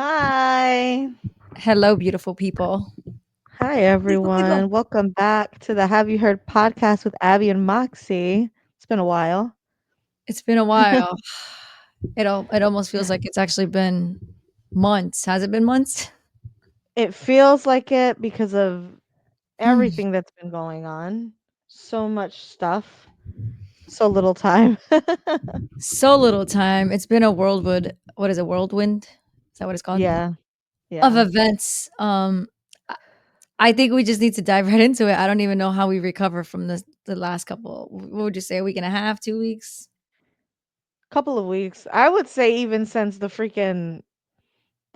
Hi. Hello, beautiful people. Hi, Beautiful people. everyone. Welcome back to the Have You Heard podcast with Abby and Moxie. It's been a while. It's been a while. It almost feels like it's actually been months. Has it been months? It feels like it because of Mm. everything that's been going on. So much stuff, so little time. So little time. It's been a whirlwind. What is it? Whirlwind? Is that what it's called? Yeah, Of yeah. events. I I think we just need to dive right into it. I don't even know how we recover from the last couple. What would you say? A week and a half? 2 weeks? Couple of weeks. I would say even since the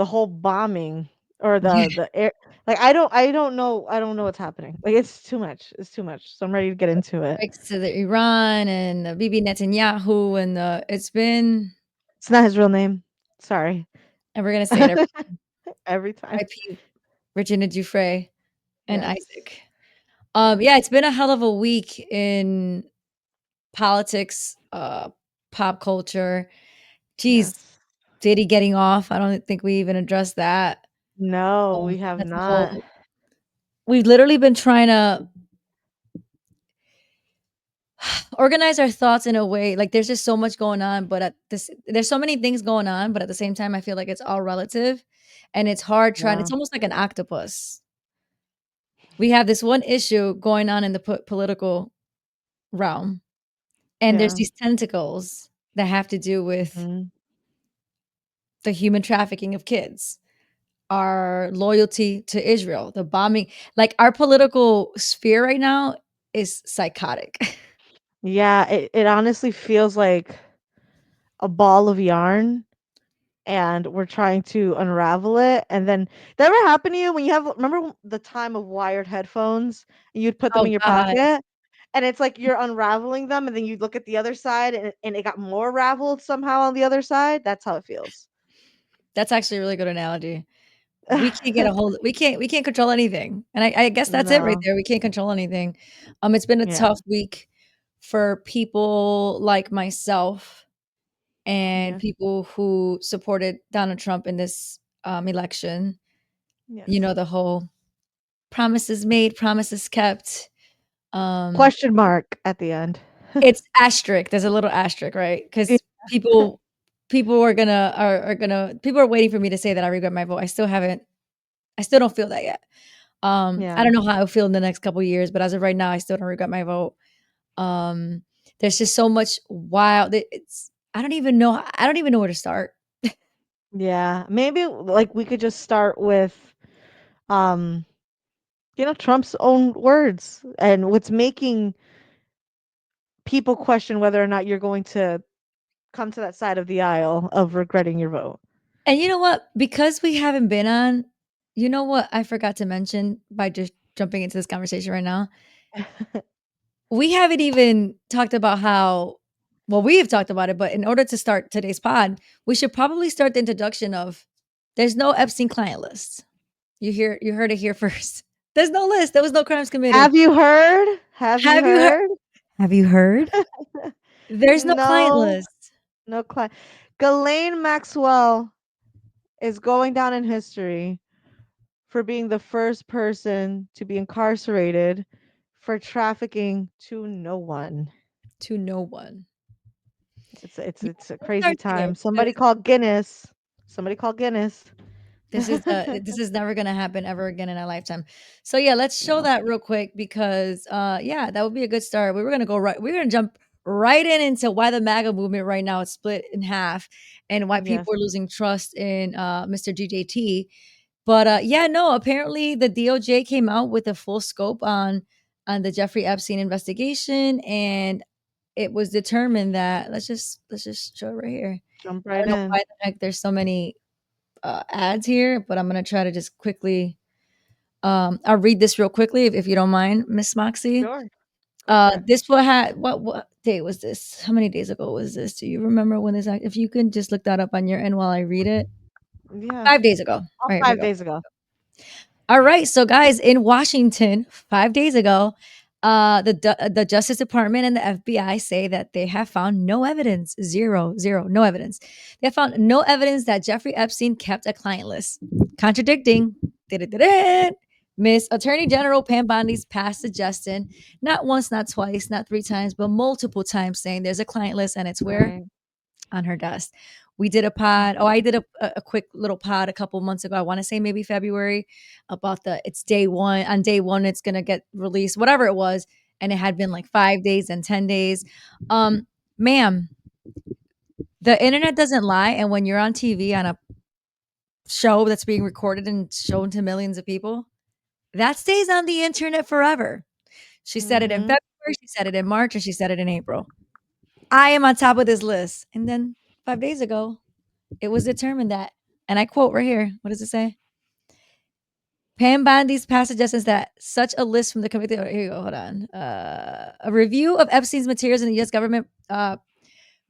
whole bombing or Yeah. the air, like I don't know what's happening. Like it's too much. It's too much. So I'm ready to get into it. Thanks to the Iran and the Bibi Netanyahu and the it's been It's not his real name. Sorry. and we're gonna say it Every time. RIP Regina Dufresne and Yes. Isaac. Yes. Yeah, it's been a hell of a week in politics, pop culture. Geez, Yes. Diddy getting off. I don't think we even addressed that. No, we have That's a not. whole. We've literally been trying to organize our thoughts in a way. Like, there's just so much going on, but there's so many things going on, but at the same time, I feel like it's all relative, and it's hard trying. Yeah. It's almost like an octopus. We have this one issue going on in the political realm, and there's Yeah. these tentacles that have to do with Mhm. the human trafficking of kids, our loyalty to Israel, the bombing. Like, our political sphere right now is psychotic. Yeah, it honestly feels like a ball of yarn and we're trying to unravel it. And then that ever happen to you when you have remember the time of wired headphones and you'd put them Oh in your god. pocket and it's like you're unraveling them and then you look at the other side and it got more raveled somehow on the other side? That's how it feels. That's actually a really good analogy. We can't get a hold we can't control anything, and I guess that's it right No. there, we can't control anything. It's been a Yeah. tough week for people like myself and Yes. people who supported Donald Trump in this, election. You Yes. know, the whole promises made, promises kept. Um, Question mark at the end. it's asterisk. There's a little asterisk, right? Yeah. Because people are gonna people are waiting for me to say that I regret my vote. I still don't feel that yet. I Yeah. don't know how I'll feel in the next couple years, but as of right now, I still don't regret my vote. Um, there's just so much wild. It's I don't even know where to start. Yeah. Maybe like we could just start with um Trump's own words and what's making people question whether or not you're going to come to that side of the aisle of regretting your vote. And you know what? Because we haven't been on, you know what I forgot to mention by just jumping into this conversation right now? We haven't even talked about how well, we have talked about it, but in order to start today's pod, we should probably start the introduction of there's no Epstein client list. You heard it here first. There's no list. There was no crimes committed. Have you heard? Have you Have you heard? heard? Have you heard? There's no client No, list. no client. Ghislaine Maxwell is going down in history for being the first person to be incarcerated for trafficking to no one. To no one. It's Yeah, it's a let's crazy start there time. Somebody because called Guinness. Somebody called Guinness. this is never gonna happen ever again in our lifetime. So yeah, let's show No. that real quick because yeah, that would be a good start. We're gonna jump right into why the MAGA movement right now is split in half and why Yes. people are losing trust in Mr. GJT. But yeah, no, apparently the DOJ came out with a full scope on the Jeffrey Epstein investigation, and it was determined that let's just show it right here. Jump I right don't know in. why the heck there's so many ads here, but I'm gonna try to just quickly. I'll read this real quickly if you don't mind, Miss Moxie. Sure. Go for it. This what day was this? How many days ago was this? Do you remember when this? If you can just look that up on your end while I read it. Yeah. 5 days ago. All All right, here we 5 go. days ago. All right, so guys, in Washington, 5 days ago, The Justice Department and the FBI say that they have found no evidence, zero, zero, no evidence. They have found no evidence that Jeffrey Epstein kept a client list, contradicting Miss Attorney General Pam Bondi's past suggestion, not once, not twice, not three times, but multiple times, saying there's a client list and it's where Right. on her desk. We did a pod. Oh, I did a quick little pod a couple months ago. I want to say maybe February about the it's day one. On day one, it's gonna get released, whatever it was. And it had been like 5 days and 10 days. Ma'am, the internet doesn't lie. And when you're on TV on a show that's being recorded and shown to millions of people, that stays on the internet forever. She said it in Mm-hmm. February, she said it in March, and she said it in April. I am on top of this list. And then 5 days ago, it was determined that, and I quote right here, what does it say? Pam Bondi's past suggestions that such a list from the committee. Here you go. Hold on. A review of Epstein's materials in the U.S. government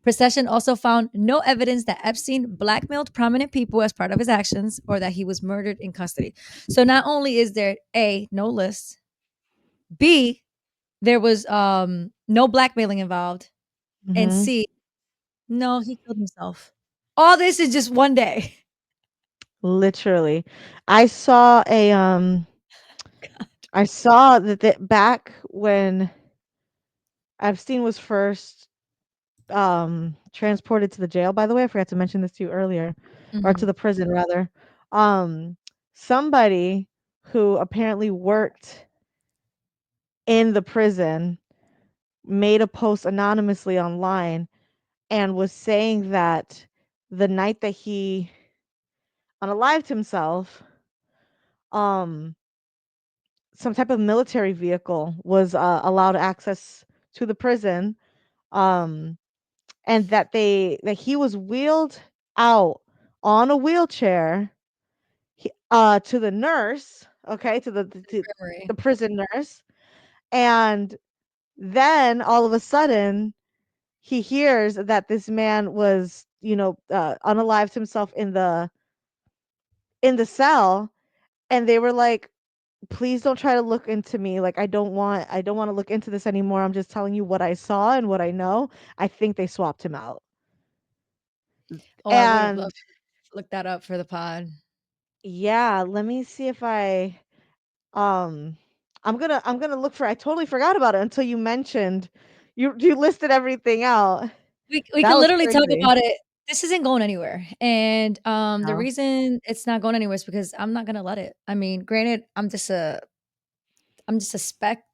procession also found no evidence that Epstein blackmailed prominent people as part of his actions or that he was murdered in custody. So not only is there A, no list, B, there was no blackmailing involved, and Mm-hmm. C, no, he killed himself. All this is just one day. Literally. I saw a I saw that back when Epstein was first transported to the jail, by the way, I forgot to mention this to you earlier, or to Mhm. the prison rather. Um Somebody who apparently worked in the prison made a post anonymously online and was saying that the night that he unalived himself, um some type of military vehicle was allowed access to the prison, um and that he was wheeled out on a wheelchair, to the nurse, okay, to Memory. the prison nurse, and then all of a sudden he hears that this man was, unalived himself in the cell, and they were like, please don't try to look into me, like, I don't want to look into this anymore, I'm just telling you what I saw and what I know. I think they swapped him out. Oh, I would have And loved to look that up for the pod. yeah, let me see if um I'm gonna look for, I totally forgot about it until you mentioned, you listed everything out. We That can was literally talk crazy. about it. This isn't going anywhere, and, the No. reason it's not going anywhere is because I'm not gonna let it. I mean, granted, I'm just a speck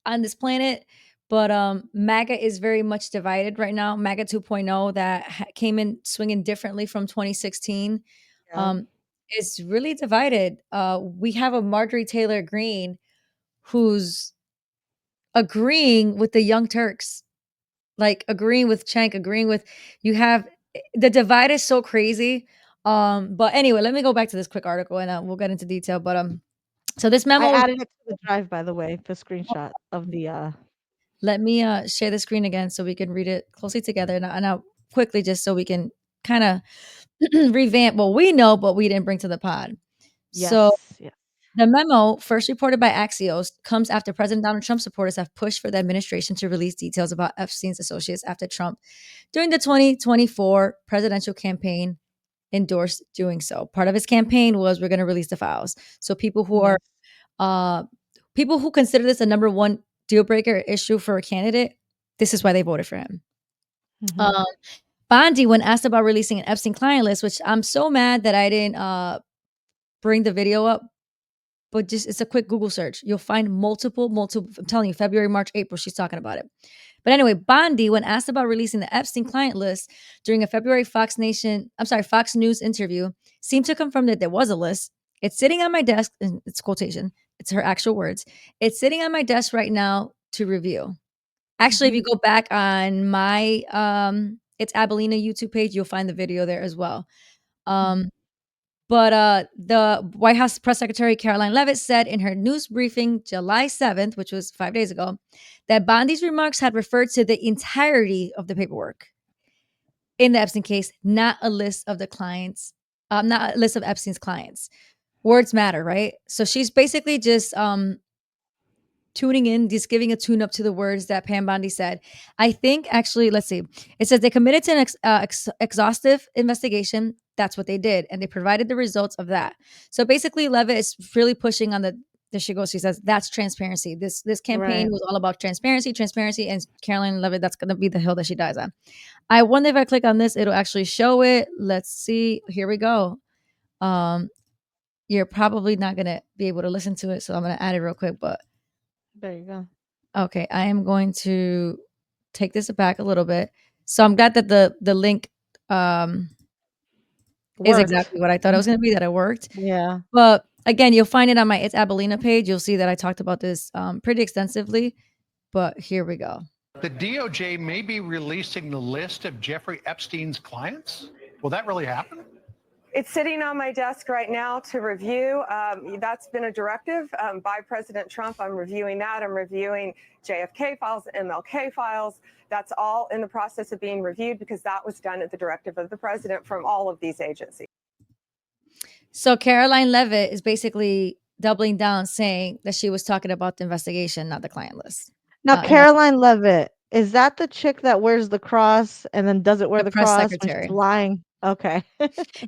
on this planet, but, MAGA is very much divided right now. MAGA 2.0 that came in swinging differently from 2016, Yeah. um, is really divided. We have a Marjorie Taylor Greene who's agreeing with the Young Turks. Like, agreeing with Cenk, agreeing with you have the divide is so crazy. But anyway, let me go back to this quick article and, we'll get into detail, but, so this I memo was added it to the drive, by the way, the screenshot of the let me, share the screen again so we can read it closely together, and I'll quickly just so we can kinda revamp what we know, but we didn't bring to the pod. So, yes, yeah. the memo, first reported by Axios, comes after President Donald Trump supporters have pushed for the administration to release details about Epstein's associates after Trump, during the 2024 presidential campaign, endorsed doing so. Part of his campaign was we're going to release the files. So Yes. uh, people who consider this a number one deal breaker issue for a candidate, this is why they voted for him. Mhm. Um, Bondi, when asked about releasing an Epstein client list, which I'm so mad that I didn't bring the video up, but just it's a quick Google search. You'll find multiple. I'm telling you, February, March, April, she's talking about it. But anyway, Bondi, when asked about releasing the Epstein client list during a February Fox News interview, seemed to confirm that there was a list. It's sitting on my desk, and it's quotation. It's her actual words. It's sitting on my desk right now to review. Actually, if Mhm. you go back on my it's Abelina YouTube page, you'll find the video there as well. Mhm. Um, but the White House press secretary Caroline Leavitt said in her news briefing July 7th, which was 5 days ago, that Bondi's remarks had referred to the entirety of the paperwork in the Epstein case, not a list of the clients, not a list of Epstein's clients. Words matter, right? So she's basically just tuning in, just giving a tune up to the words that Pam Bondi said. I think actually, let's see. It says they committed to an exhaustive investigation. That's what they did, and they provided the results of that. So basically, Levitt is really pushing on the. There she goes. She says that's transparency. This campaign Right. was all about transparency, transparency, and Caroline Levitt. That's going to be the hill that she dies on. I wonder if I click on this, it'll actually show it. Let's see. Here we go. Um, you're probably not gonna be able to listen to it, so I'm gonna add it real quick. But There you go. okay, I am going to take this back a little bit. So I'm glad that the link um, is Worked. exactly what I thought it was gonna be. That it worked. Yeah. But again, you'll find it on my It's Abelina page. You'll see that I talked about this pretty extensively. But here we go. The DOJ may be releasing the list of Jeffrey Epstein's clients. Will that really happen? It's sitting on my desk right now to review. That's been a directive by President Trump. I'm reviewing that. I'm reviewing JFK files, MLK files. That's all in the process of being reviewed because that was done at the directive of the president from all of these agencies. So Caroline Levitt is basically doubling down, saying that she was talking about the investigation, not the client list. Now, And that's Caroline Levitt, is that the chick that wears the cross and then doesn't wear the the press cross when she's secretary. lying? Okay.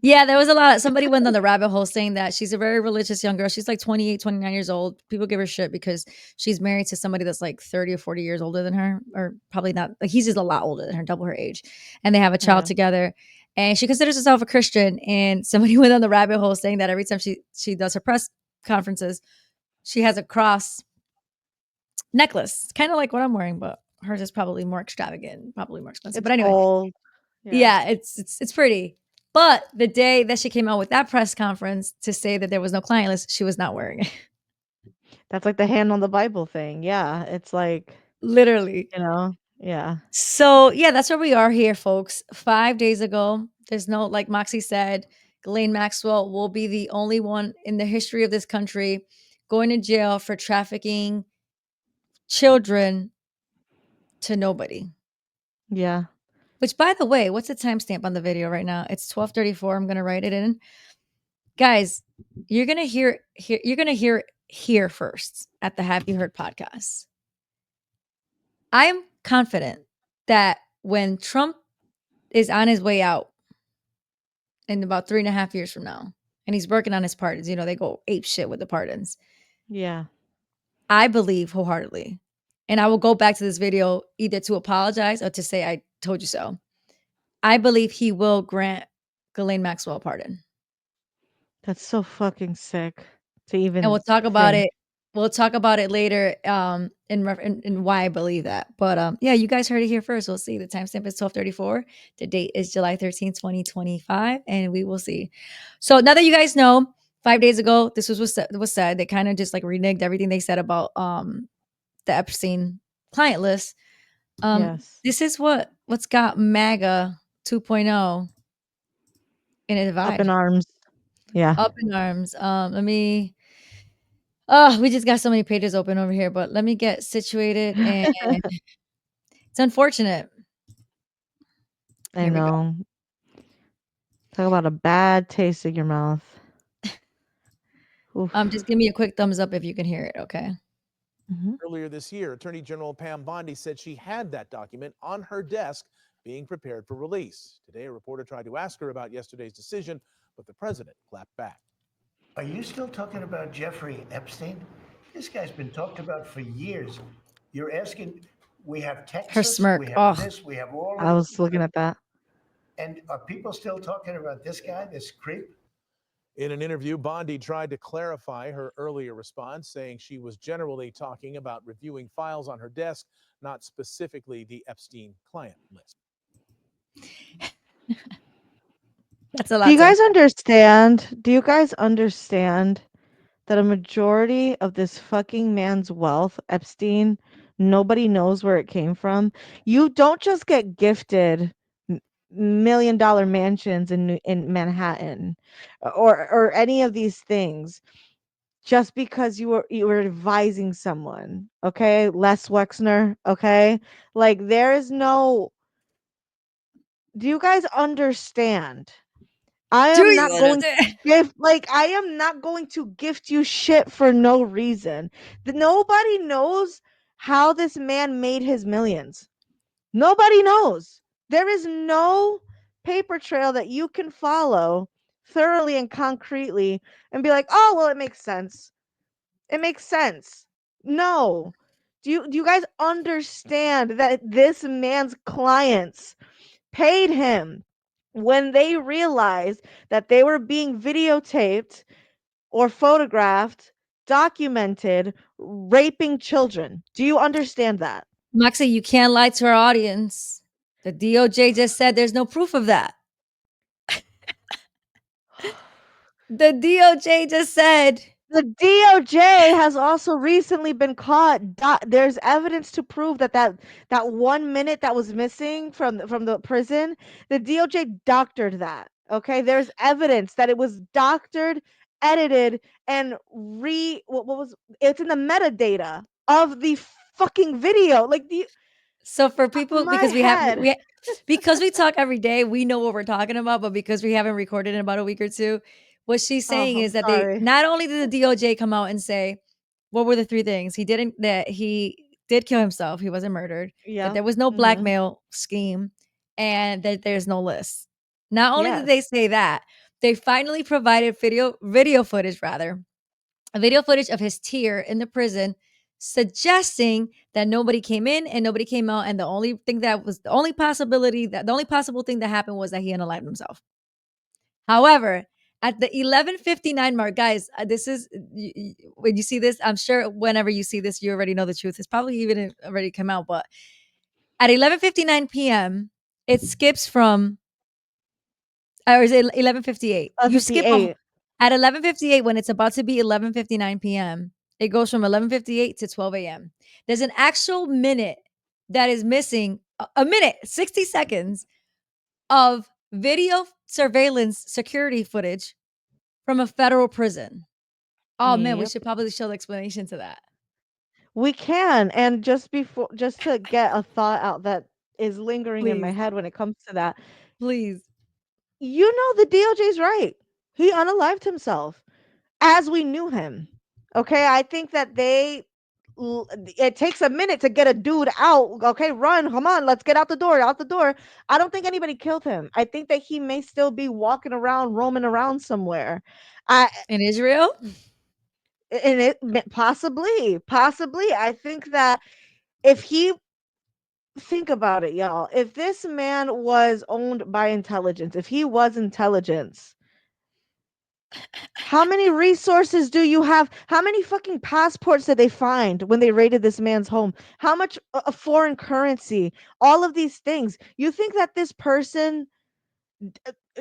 Yeah, there was a lot of somebody went on the rabbit hole saying that she's a very religious young girl. She's like 28, 29 years old. People give her shit because she's married to somebody that's like 30 or 40 years older than her, or probably not. Like he's just a lot older than her, double her age. And they have a child Yeah. together. And she considers herself a Christian. And somebody went on the rabbit hole saying that every time she does her press conferences, she has a cross necklace, kind of like what I'm wearing, but hers is probably more extravagant, probably more expensive. It's But anyway, gold. Yeah. yeah, it's pretty. But the day that she came out with that press conference to say that there was no client list, she was not wearing it. That's like the hand on the Bible thing. Yeah. It's like, Literally. yeah. So yeah, that's where we are here, folks. 5 days ago, there's no, like Moxie said, Ghislaine Maxwell will be the only one in the history of this country going to jail for trafficking children to nobody. Yeah. Which, by the way, what's the timestamp on the video right now? It's 12:34. I'm gonna write it in, guys. You're gonna you're gonna hear it here first at the Have You Heard podcast. I'm confident that when Trump is on his way out in about 3.5 years from now, and he's working on his pardons, they go ape shit with the pardons. Yeah. I believe wholeheartedly, and I will go back to this video either to apologize or to say I told you so. I believe he will grant Ghislaine Maxwell a pardon. That's so fucking sick to And we'll even talk about think. it. We'll talk about it later, in why I believe that. But yeah, you guys heard it here first. We'll see. The timestamp is 12:34. The date is July 13th, 2025, and we will see. So now that you guys know, 5 days ago, this was said. They kind of just like reneged everything they said about the Epstein client list. Yes. This is what's got MAGA 2.0 in a Up in divide, arms. Yeah. up in arms. Let me. Oh, we just got so many pages open over here, but let me get situated. And it's unfortunate. I Here we go. know. Talk about a bad taste in your mouth. Oof. Just give me a quick thumbs up if you can hear it. Okay. Mhm. Earlier this year, Attorney General Pam Bondi said she had that document on her desk being prepared for release. Today, a reporter tried to ask her about yesterday's decision, but the president clapped back. Are you still talking about Jeffrey Epstein? This guy's been talked about for years. You're asking, we have Her Texas, we smirk. have Oh, this, we have all I of was this. looking at that. And are people still talking about this guy, this creep? In an interview, Bondi tried to clarify her earlier response, saying she was generally talking about reviewing files on her desk, not specifically the Epstein client list. that's a lot to Do you guys understand that a majority of this fucking man's wealth, Epstein, nobody knows where it came from? You don't just get gifted million-dollar mansions in Manhattan or any of these things just because you were advising someone, okay? Les Wexner, okay? Like there is no. Do you guys understand I Do am you not going understand? to gift like I am not going to gift you shit for no reason. Nobody knows how this man made his millions. Nobody knows. There is no paper trail that you can follow thoroughly and concretely and be like, "Oh, well, it makes sense. It makes sense." No. Do you guys understand that this man's clients paid him when they realized that they were being videotaped or photographed, documented, raping children? Do you understand that? Moxie, you can't lie to our audience. The DOJ just said there's no proof of that. The DOJ just said The DOJ has also recently been caught. There's evidence to prove that 1 minute that was missing from the prison, the DOJ doctored that. Okay, there's evidence that it was doctored, edited, and what was it's in the metadata of the fucking video. Like the so for people my because head. because we talk every day, we know what we're talking about, but because we haven't recorded in about a week or two, what she's Oh, saying I'm is that they sorry. not only did the DOJ come out and say what were the three things he did kill himself, he wasn't murdered, that Yeah. there was no Mhm. blackmail scheme, and that there's no list. Not only did Yes. they say that, they finally provided video footage rather, a video footage of his tear in the prison, suggesting that nobody came in and nobody came out, and the only thing that was the only possibility that the only possible thing that happened was that he unalived himself. However, at the 11:59 mark, guys, this is when you see this. I'm sure whenever you see this, you already know the truth. It's probably even already come out, but at 11:59 p.m., it skips from or is it 11:58? You skip a 58. at 11:58 when it's about to be 11:59 p.m. It goes from 11:58 to 12 a.m. There's an actual minute that is missing, a minute, 60 seconds of video surveillance security footage from a federal prison. Oh man, we Yep. should probably show the explanation to that. We can, and just to get a thought out that is lingering in my Please, head when it comes to that, please. you know the DOJ's right. He unalived himself as we knew him. Okay, I think that it takes a minute to get a dude out. Okay, run, come on, let's get out the door, out the door. I don't think anybody killed him. I think that he may still be walking around, roaming around somewhere. I In Israel? and it possibly. I think that if he think about it, y'all. If this man was owned by intelligence, if he was intelligence, how many resources do you have? How many fucking passports did they find when they raided this man's home? How much foreign currency? All of these things. You think that this person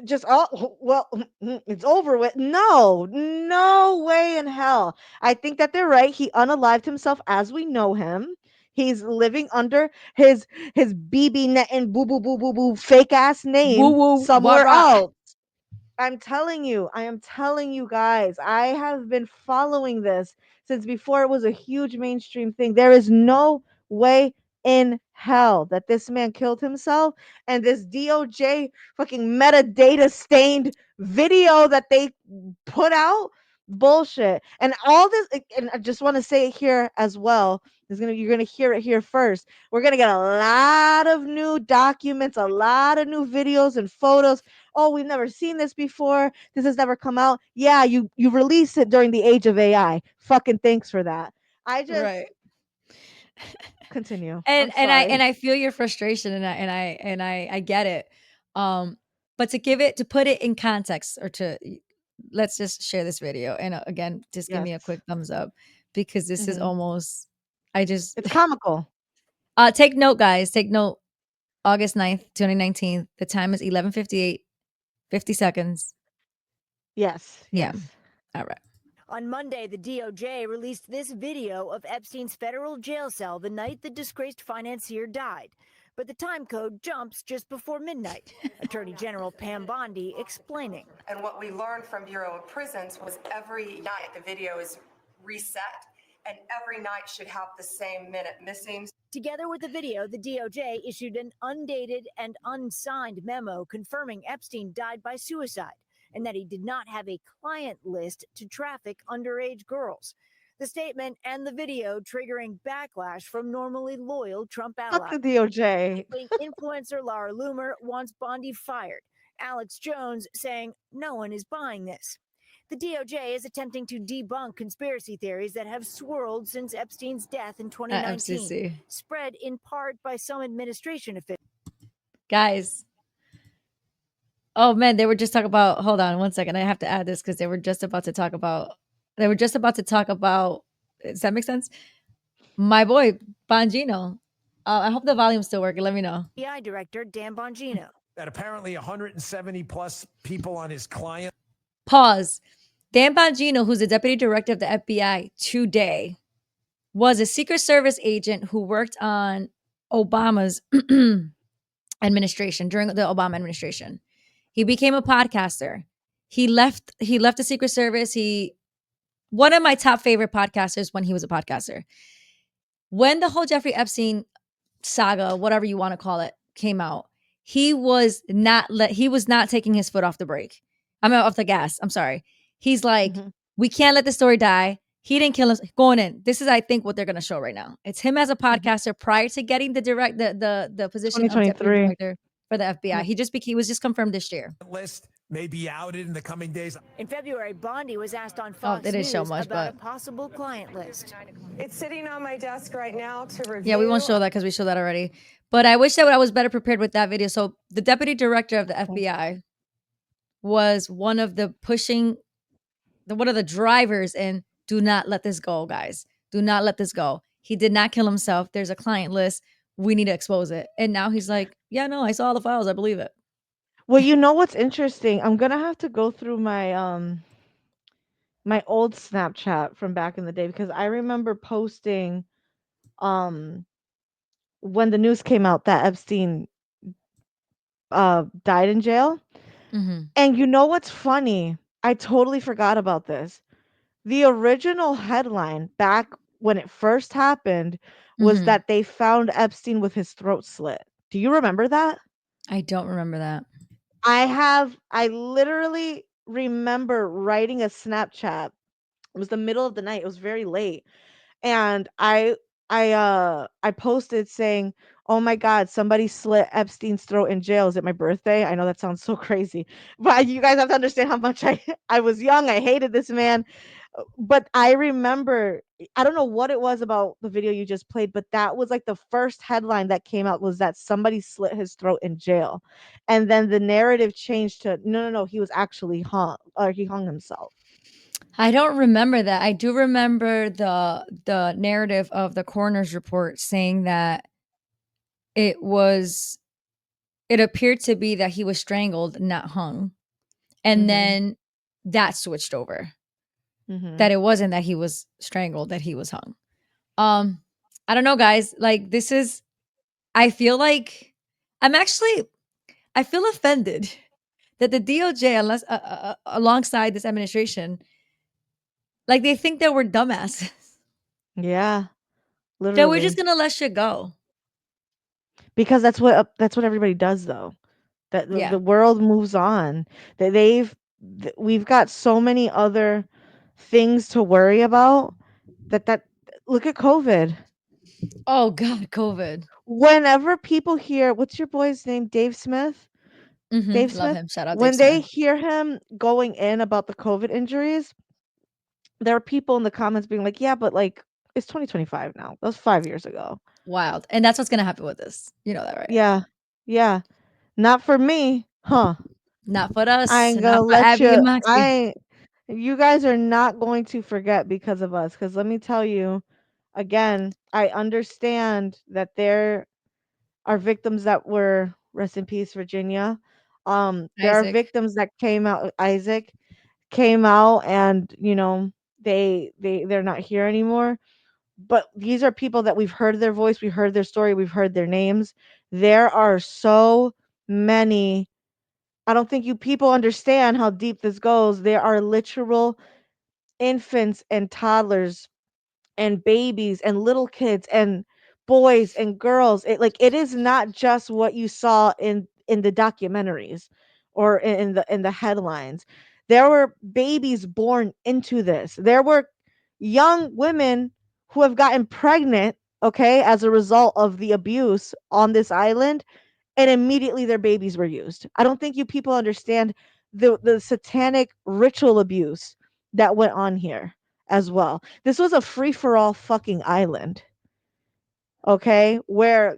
just well it's over with? No, no way in hell. I think that they're right. He unalived himself as we know him. He's living under his BB net and boo boo boo boo boo fake ass Woo name woo, what somewhere rock? else. I am telling you guys, I have been following this since before it was a huge mainstream thing. There is no way in hell that this man killed himself, and this DOJ fucking metadata stained video that they put out, bullshit. And all this, and I just want to say it here as well. You're gonna hear it here first. We're gonna get a lot of new documents, a lot of new videos and photos. Oh, we've never seen this before. This has never come out. Yeah, you released it during the age of AI. Fucking thanks for that. I just Right. continue. I'm And sorry. I feel your frustration, and I get it. But to put it in context, or let's just share this video, and again, just give Yes. me a quick thumbs up because this is Mhm. almost. I just It's comical. take note, guys. Take note. August 9th, 2019. The time is 11:58, 50 seconds. Yes. Yeah. Yes. All right. On Monday, the DOJ released this video of Epstein's federal jail cell the night the disgraced financier died. But the time code jumps just before midnight. Attorney General Pam Bondi explaining. And what we learned from Bureau of Prisons was every night the video is reset, and every night should have the same minute missing. Together with the video, the DOJ issued an undated and unsigned memo confirming Epstein died by suicide. and that he did not have a client list to traffic underage girls. The statement and the video triggering backlash from normally loyal Trump Fuck allies. the DOJ. Influencer Laura Loomer wants Bondi fired. Alex Jones saying no one is buying this. The DOJ is attempting to debunk conspiracy theories that have swirled since Epstein's death in At 2019, FCC. spread in part by some administration officials. Guys. Oh man, they were just talking about, hold on one second. I have to add this because they were just about to talk about, does that make sense? My boy, Bongino. I hope the volume's still working. Let me know. FBI Director Dan Bongino. That apparently 170 plus people on his client. Pause. Dan Bongino, who's the deputy director of the FBI today, was a Secret Service agent who worked on Obama's administration, during the Obama administration. He became a podcaster. He left the Secret Service. One of my top favorite podcasters when he was a podcaster. When the whole Jeffrey Epstein saga, whatever you want to call it, came out, he was not taking his foot off the brake. Off the gas. I'm sorry. He's like, we can't let the story die. He didn't kill us. Going in. This is, I think, what they're going to show right now. It's him as a podcaster prior to getting the position of deputy 2023. director for the FBI. He was just confirmed this year. List may be outed in the coming days. In February, Bondi was asked on Fox they didn't News show much, about a but possible client list. It's sitting on my desk right now to review. yeah, we won't show that because we showed that already. But I wish that I was better prepared with that video. So the deputy director of the FBI was one of the drivers in do not let this go, guys. Do not let this go. He did not kill himself. There's a client list. We need to expose it. And now he's like, yeah, no, I saw the files. I believe it. Well, you know what's interesting? I'm gonna have to go through my old Snapchat from back in the day because I remember posting um when the news came out that Epstein died in jail. Mm-hmm. And you know what's funny? I totally forgot about this. The original headline back when it first happened was Mm-hmm. that they found Epstein with his throat slit. Do you remember that? I don't remember that. I literally remember writing a Snapchat. It was the middle of the night. It was very late. And I posted saying, "Oh my God, somebody slit Epstein's throat in jail. Is it my birthday?" I know that sounds so crazy, but you guys have to understand how much I was young. I hated this man, but I remember I don't know what it was about the video you just played, but that was like the first headline that came out was that somebody slit his throat in jail, and then the narrative changed to no, he was actually hung or he hung himself. I don't remember that. I do remember the narrative of the coroner's report saying that it appeared to be that he was strangled, not hung. And then that switched over. That it wasn't that he was strangled, that he was hung. I don't know, guys. Like, this is, I feel like I feel offended that the DOJ, unless alongside this administration, like they think that we're dumbasses. Yeah, That we're just literally. gonna let shit go. Because that's what everybody does though. That the, Yeah. the world moves on. That we've got so many other things to worry about that look at COVID. Oh God, COVID. Whenever people hear what's your boy's name? Dave Smith? Dave Love Smith? him. Shout out Dave When they Smith. hear him going in about the COVID injuries, there are people in the comments being like, "Yeah, but like it's 2025 now. That was 5 years ago." Wild. And that's what's gonna happen with this. You know that, right? Yeah. Yeah. Not for me. Huh. Not for I us. ain't Not gonna for let Abby you and Moxie. you guys are not going to forget because of us. Because let me tell you, again, I understand that there are victims that were rest in peace, Virginia. There are Isaac. victims that came out. Isaac came out, and they're not here anymore. But these are people that we've heard their voice, we heard their story, we've heard their names. There are so many. I don't think you people understand how deep this goes. There are literal infants and toddlers and babies and little kids and boys and girls. It is not just what you saw in the documentaries or in the headlines. There were babies born into this. There were young women who have gotten pregnant, okay, as a result of the abuse on this island, and immediately their babies were used. I don't think you people understand the satanic ritual abuse that went on here as well. This was a free for all fucking island, okay, where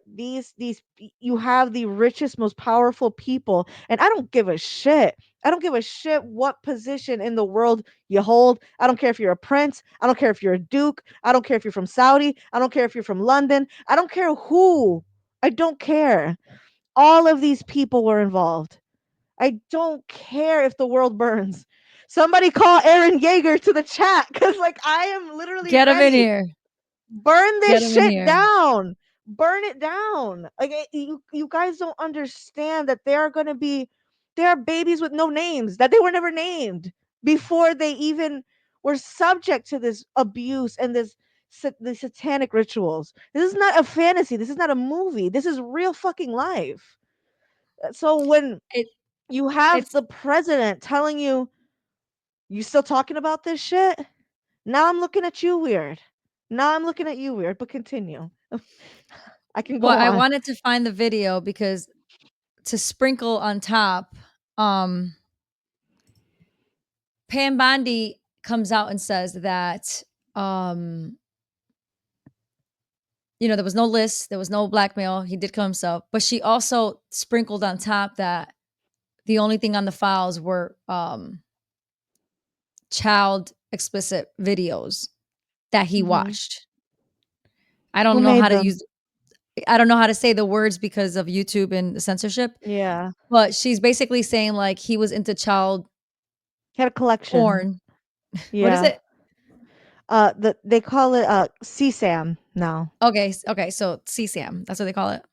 you have the richest, most powerful people, and I don't give a shit. I don't give a shit what position in the world you hold. I don't care if you're a prince. I don't care if you're a duke. I don't care if you're from Saudi. I don't care if you're from London. I don't care who. I don't care. All of these people were involved. I don't care if the world burns. Somebody call Aaron Yeager to the chat, because like I am literally Get him in ready. here. Burn Get this him in shit here. down. Burn it down. Like you guys don't understand that there are babies with no names, that they were never named before they even were subject to this abuse and the satanic rituals. This is not a fantasy. This is not a movie. This is real fucking life. So when It you have it's the president telling you, you still talking about this shit? Now I'm looking at you weird. Now I'm looking at you weird, but continue. I can well, go I on. wanted to find the video because to sprinkle on top, Pam Bondi comes out and says that there was no list, there was no blackmail. He did kill himself, but she also sprinkled on top that the only thing on the files were child explicit videos that he Mhm. watched. I Who don't know how made to them? use I don't know how to say the words because of YouTube and the censorship, Yeah. but she's basically saying like he was into child He had a collection. porn. What is Yeah. it? They call it CSAM now. Okay, so CSAM, that's what they call it.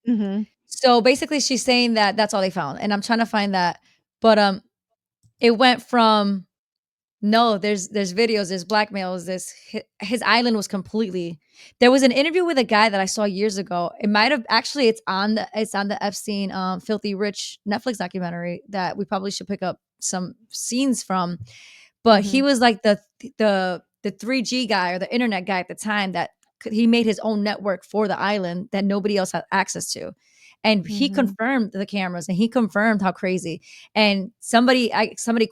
Mhm. So basically she's saying that that's all they found, and I'm trying to find that, but it went from no, there's videos, there's blackmails, his island was completely. There was an interview with a guy that I saw years ago. It might have actually it's on the Epstein Filthy Rich Netflix documentary that we probably should pick up some scenes from. But he Mhm. was like the 3G guy or the internet guy at the time that he made his own network for the island that nobody else had access to. And he Mhm. confirmed the cameras and he confirmed how crazy. And somebody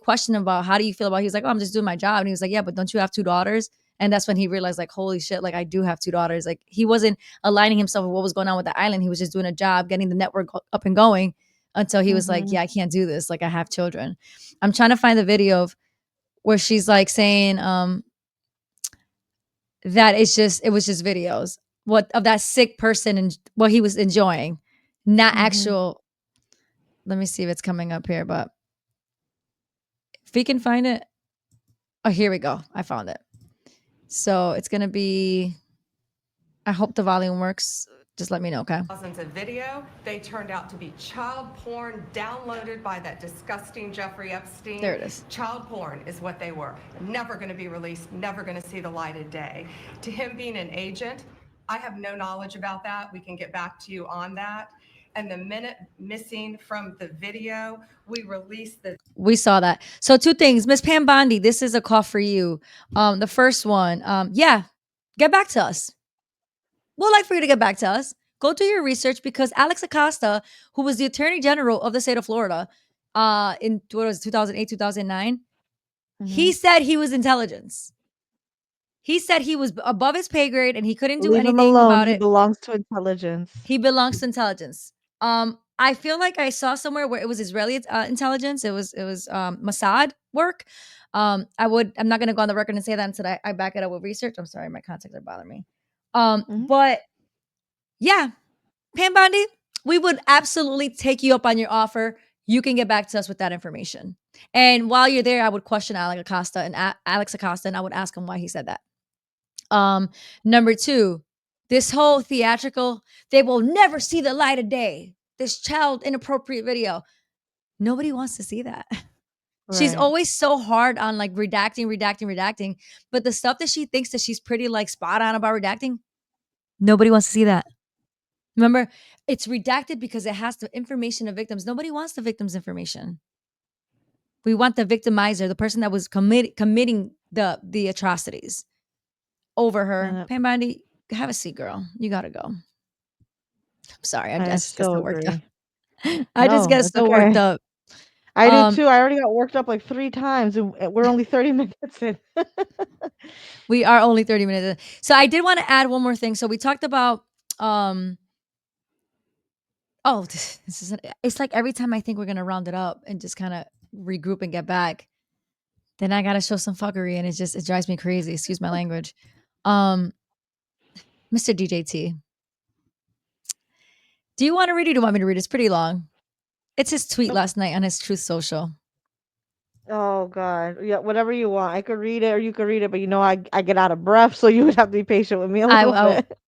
questioned him about how do you feel about it? He was like, "Oh, I'm just doing my job." And he was like, "Yeah, but don't you have two daughters?" And that's when he realized, like, holy shit, like I do have two daughters. Like he wasn't aligning himself with what was going on with the island. He was just doing a job, getting the network up and going until he was like, Mhm. yeah, I can't do this. Like I have children. I'm trying to find the video of where she's like saying that it was just videos what of that sick person and what he was enjoying, not Mhm. actual. Let me see if it's coming up here, but if we can find it. Oh, here we go. I found it. So it's gonna be, I hope the volume works. Just let me know, okay? Thousands of video. They turned out to be child porn downloaded by that disgusting Jeffrey Epstein. There it is. Child porn is what they were. Never going to be released, never going to see the light of day. To him being an agent, I have no knowledge about that. We can get back to you on that. And the minute missing from the video, we released the We saw that. So two things, Miss Pam Bondi, this is a call for you. The first one, yeah, get back to us. We'd like for you to get back to us. Go do your research because Alex Acosta, who was the Attorney General of the state of Florida, in what was it, 2008, 2009, he Mhm. said he was intelligence. He said he was above his pay grade and he couldn't do Leave him anything alone. about He it. belongs to intelligence. He belongs to intelligence. I feel like I saw somewhere where it was Israeli intelligence. It was Mossad work. I'm not gonna go on the record and say that until I back it up with research. I'm sorry, my contacts are bothering me. Mhm. But yeah, Pam Bondi, we would absolutely take you up on your offer. You can get back to us with that information. And while you're there, I would question Alex Acosta, and I would ask him why he said that. Number two, this whole theatrical, they will never see the light of day. This child inappropriate video. Nobody wants to see that. She's Right. always so hard on like redacting. But the stuff that she thinks that she's pretty like spot on about redacting, nobody wants to see that. Remember, it's redacted because it has the information of victims. Nobody wants the victim's information. We want the victimizer, the person that was committing the atrocities over her. Uh, Pam Bondi, have a seat, girl. You gotta go. I'm sorry. I I just get so so worked up. agree. I just No, get it's so worked okay. up. I do Um, too. I already got worked up like 3 times, and we're only 30 minutes in. we are only 30 minutes in. So I did want to add one more thing. So we talked about um oh, this is it's like every time I think we're gonna round it up and just kind of regroup and get back, then I gotta show some fuckery and it drives me crazy. Excuse my language. Um, Mr. DJT. Do you want to read it or do you want me to read it? It's pretty long. It's his tweet Nope. last night on his Truth Social. Oh God. Yeah, whatever you want. I could read it or you could read it, but I get out of breath, so you would have to be patient with me a little I bit.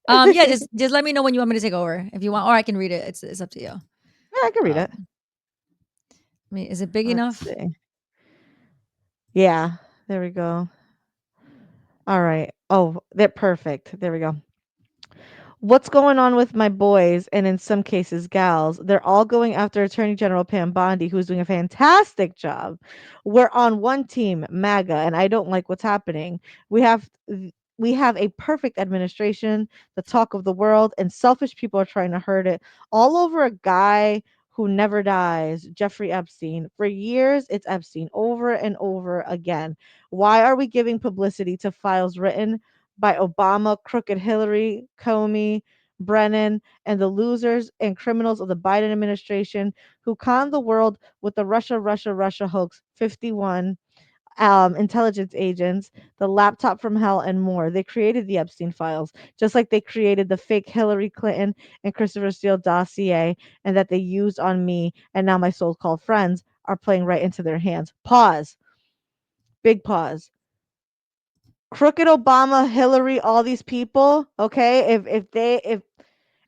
yeah, Yeah, just let me know when you want me to take over if you want, or I can read it. It's up to you. I can read it. I mean, is it big Let's enough? see. Yeah, there we go. All right. Oh, they're perfect. There we go. What's going on with my boys and in some cases gals? They're all going after Attorney General Pam Bondi, who's doing a fantastic job. We're on one team, MAGA, and I don't like what's happening. We have a perfect administration, the talk of the world, and selfish people are trying to hurt it all over a guy who never dies, Jeffrey Epstein. For years, it's Epstein over and over again. Why are we giving publicity to files written by Obama, crooked Hillary, Comey, Brennan, and the losers and criminals of the Biden administration who conned the world with the Russia hoax 51 intelligence agents, the laptop from hell, and more. They created the Epstein files, just like they created the fake Hillary Clinton and Christopher Steele dossier, and that they used on me, and now my so called friends are playing right into their hands. Pause. Big pause. Crooked Obama, Hillary, all these people, okay?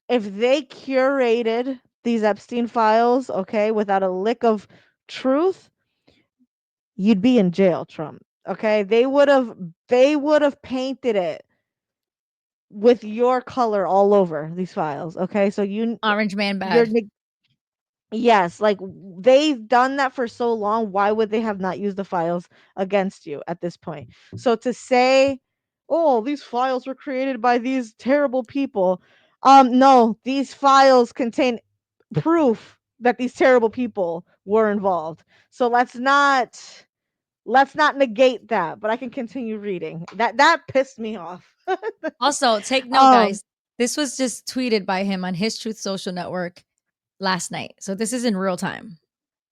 If they curated these Epstein files, okay, without a lick of truth, you'd be in jail, Trump. Okay? They would have painted it with your color all over these files, okay? So Orange man you're bad. yes, like they've done that for so long. Why would they have not used the files against you at this point? So to say, oh, these files were created by these terrible people. No, these files contain proof that these terrible people were involved. So let's not negate that, but I can continue reading. That pissed me off. Also, take note, um guys. This was just tweeted by him on his Truth Social network last night. So this is in real time.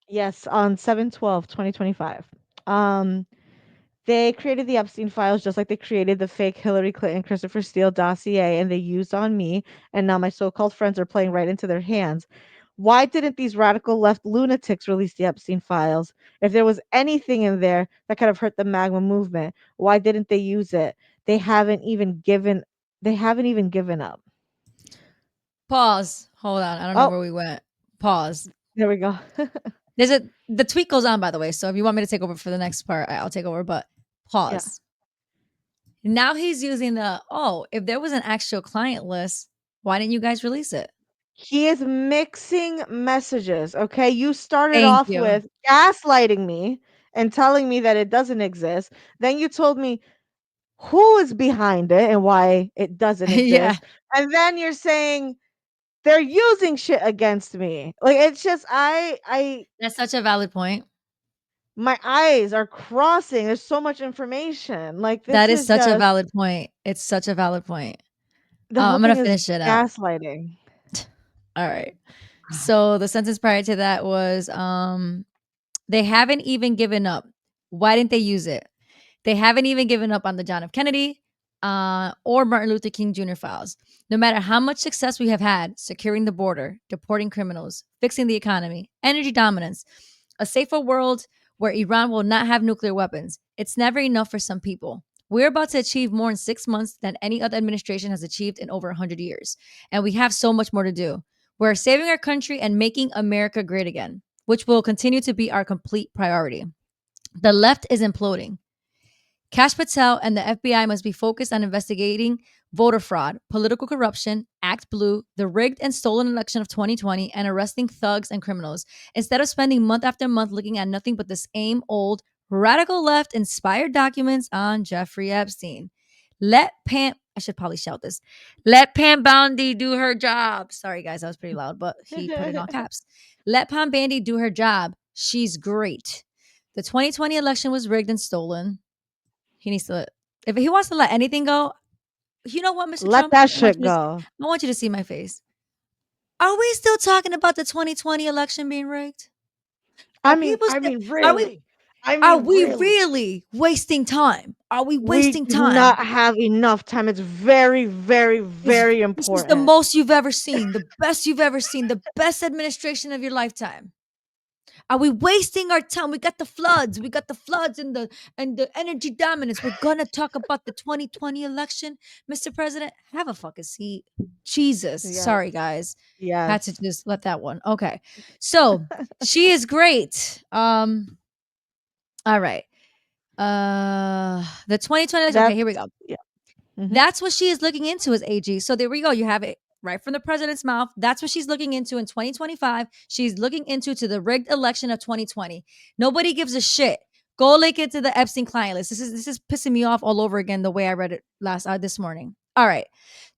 yes, on 7/12/2025. Um They created the Epstein files just like they created the fake Hillary Clinton, Christopher Steele dossier, and they used on me. And now my so called friends are playing right into their hands. Why didn't these radical left lunatics release the Epstein files? If there was anything in there that could have hurt the magma movement, why didn't they use it? They haven't even given up. Pause. Hold on. I don't know Oh, where we went. Pause. there we go. The tweet goes on, by the way. So if you want me to take over for the next part, I'll take over. But Yeah. pause. Now he's using if there was an actual client list, why didn't you guys release it? He is mixing messages, okay? You started Thank off you. with gaslighting me and telling me that it doesn't exist. Then you told me who is behind it and why it doesn't Yeah, exist. And then you're saying they're using shit against me. Like it's just that's such a valid point. my eyes are crossing. There's so much information. Like That this is is such a just valid point. It's such a valid point. the whole I'm gonna thing is finish it out. gaslighting. All right. So the sentence prior to that was they haven't even given up. Why didn't they use it? They haven't even given up on the John F. Kennedy or Martin Luther King Jr. files. No matter how much success we have had securing the border, deporting criminals, fixing the economy, energy dominance, a safer world where Iran will not have nuclear weapons, it's never enough for some people. We're about to achieve more in 6 months than any other administration has achieved in over 100 years. And we have so much more to do. We're saving our country and making America great again, which will continue to be our complete priority. The left is imploding. Kash Patel and the FBI must be focused on investigating voter fraud, political corruption, Act Blue, the rigged and stolen election of 2020, and arresting thugs and criminals, instead of spending month after month looking at nothing but the same old radical left inspired documents on Jeffrey Epstein. Let Pam, I should probably shout this. Let Pam Bondi do her job. Sorry, guys, that was pretty loud, but he put it in all caps. Let Pam Bondi do her job. She's great. The 2020 election was rigged and stolen. He needs to, if he wants to let anything go, you know what, Mr. Let Trump? that shit go. I want you to see my face. Are we still talking about the 2020 election being rigged? Are people I still, mean, are we, really. I are mean, we really. really wasting time? Are we We wasting do not time? have enough time. It's very, very, Is very this is the important. most you've ever seen, the best you've ever seen, the best administration of your lifetime. Are we wasting our time? We got the floods. We got the floods and the energy dominance. We're gonna talk about the 2020 election, Mr. President. Have a fucking seat. Jesus. Yes. Sorry, guys. Had to Yes. just let that one. Okay. So she is great. All right. The 2020 election. Okay, That's here we go. yeah. Mhm. That's what she is looking into as AG. So there we go. You have it right from the president's mouth. That's what she's looking into in 2025. She's looking into to the rigged election of 2020. Nobody gives a shit. Go link into the Epstein client list. This is pissing me off all over again the way I read it this morning. All right.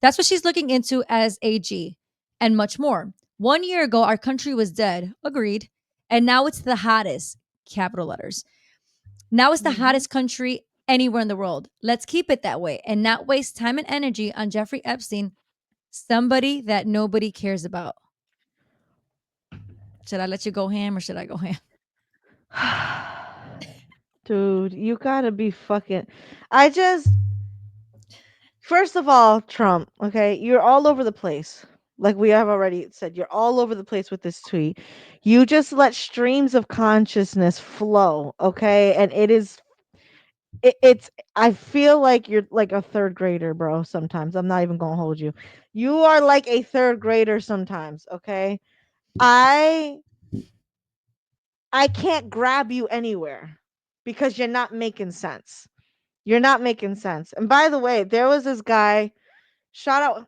That's what she's looking into as AG and much more. 1 year ago, our country was dead. Agreed. And now it's the hottest, capital letters. Now it's the Mhm. hottest country anywhere in the world. Let's keep it that way and not waste time and energy on Jeffrey Epstein, somebody that nobody cares about. Should I let you go ham or should I go ham? Dude, you gotta be fucking. I just, first of all, Trump, okay, you're all over the place. Like we have already said, you're all over the place with this tweet. You just let streams of consciousness flow, okay? And it's, I feel like you're like a third grader, bro, sometimes. I'm not even gonna hold you. You are like a third grader sometimes, okay? I I can't grab you anywhere because you're not making sense. You're not making sense. And by the way, there was this guy, shout out,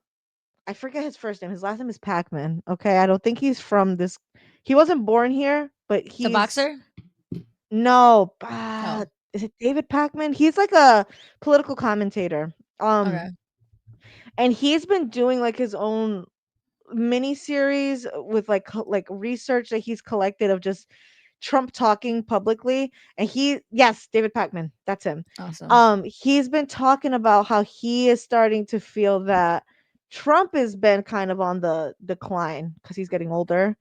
I forget his first name. His last name is Pac-Man. Okay. I don't think he's from this. He wasn't born here, but The he's, boxer? no, Oh, is it David Pac-Man? He's like a political commentator. okay. And he's been doing like his own mini series with like like research that he's collected of just Trump talking publicly. And yes, David Pac-Man, that's him. Awesome. He's been talking about how he is starting to feel that Trump has been kind of on the decline because he's getting older.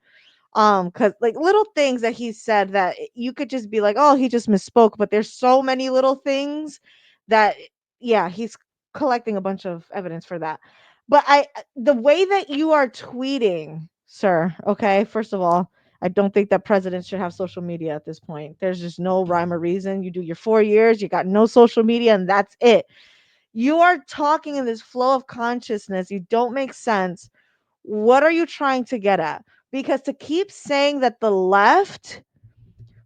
Because like little things that he said that you could just be like, oh, he just misspoke, but there's so many little things that yeah, he's collecting a bunch of evidence for that. But the way that you are tweeting, sir, okay, first of all, I don't think that presidents should have social media at this point. There's just no rhyme or reason. You do your 4 years, you got no social media, and that's it. You are talking in this flow of consciousness. You don't make sense. What are you trying to get at? Because to keep saying that the left,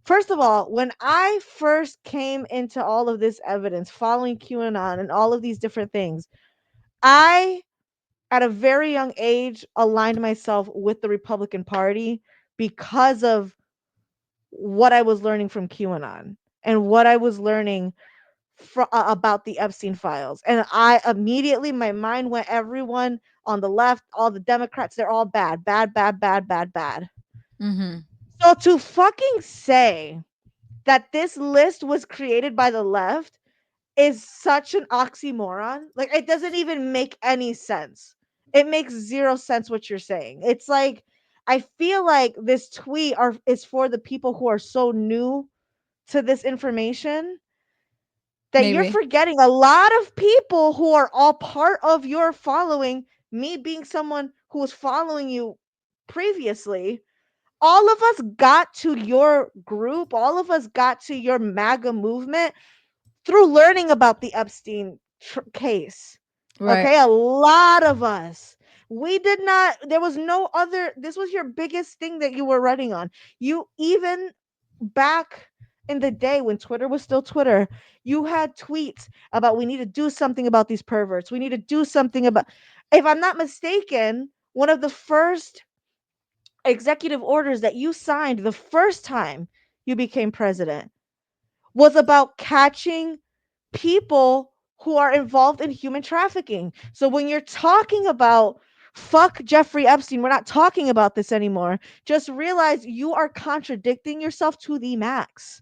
first of all, when I first came into all of this evidence following QAnon and all of these different things, I, at a very young age, aligned myself with the Republican Party because of what I was learning from QAnon and what I was learning about the Epstein files. And I immediately, my mind went everyone on the left, all the Democrats, they're all bad, bad, bad, bad, bad, bad. Mm-hmm. So to fucking say that this list was created by the left is such an oxymoron. Like it doesn't even make any sense. It makes zero sense what you're saying. It's like I feel like this tweet is for the people who are so new to this information that you're Maybe. forgetting a lot of people who are all part of your following, me being someone who was following you previously. All of us got to your group, all of us got to your MAGA movement through learning about the Epstein case. Right. Okay, a lot of us. We did not, there was no other, this was your biggest thing that you were running on. You even back in the day when Twitter was still Twitter, you had tweets about we need to do something about these perverts. We need to do something about, if I'm not mistaken, one of the first executive orders that you signed the first time you became president was about catching people who are involved in human trafficking. So when you're talking about fuck Jeffrey Epstein, we're not talking about this anymore. Just realize you are contradicting yourself to the max.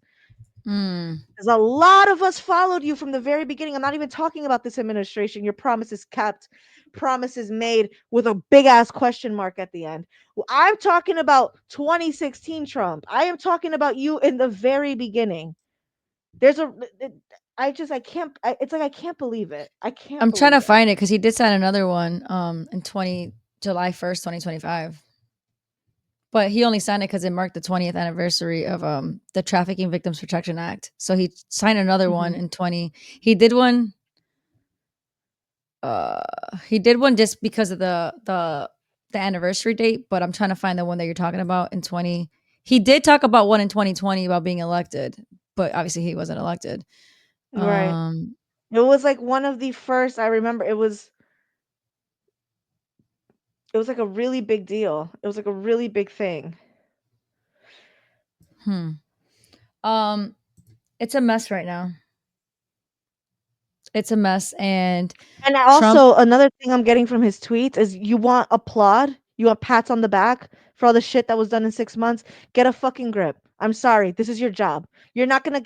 Mm. Because a lot of us followed you from the very beginning. I'm not even talking about this administration. Your promises kept, promises made with a big ass question mark at the end. Well, I'm talking about 2016 Trump. I am talking about you in the very beginning. There's a I can't it's like I can't believe it. I can't I'm trying believe to it. find it because he did sign another one in July 1st, 2025. But he only signed it because it marked the 20th anniversary of the Trafficking Victims Protection Act. So he signed another one Mhm. in 20. He did one. He did one just because of the anniversary date. But I'm trying to find the one that you're talking about in 20. He did talk about one in 2020 about being elected, but obviously he wasn't elected. Right. Um, It was like one of the first, I remember it was like a really big deal. It was like a really big thing. hmm. Um, it's a mess right now. It's a mess, and And Trump. also another thing I'm getting from his tweets is you want applaud, you want pats on the back for all the shit that was done in 6 months. Get a fucking grip. I'm sorry. This is your job. You're not going to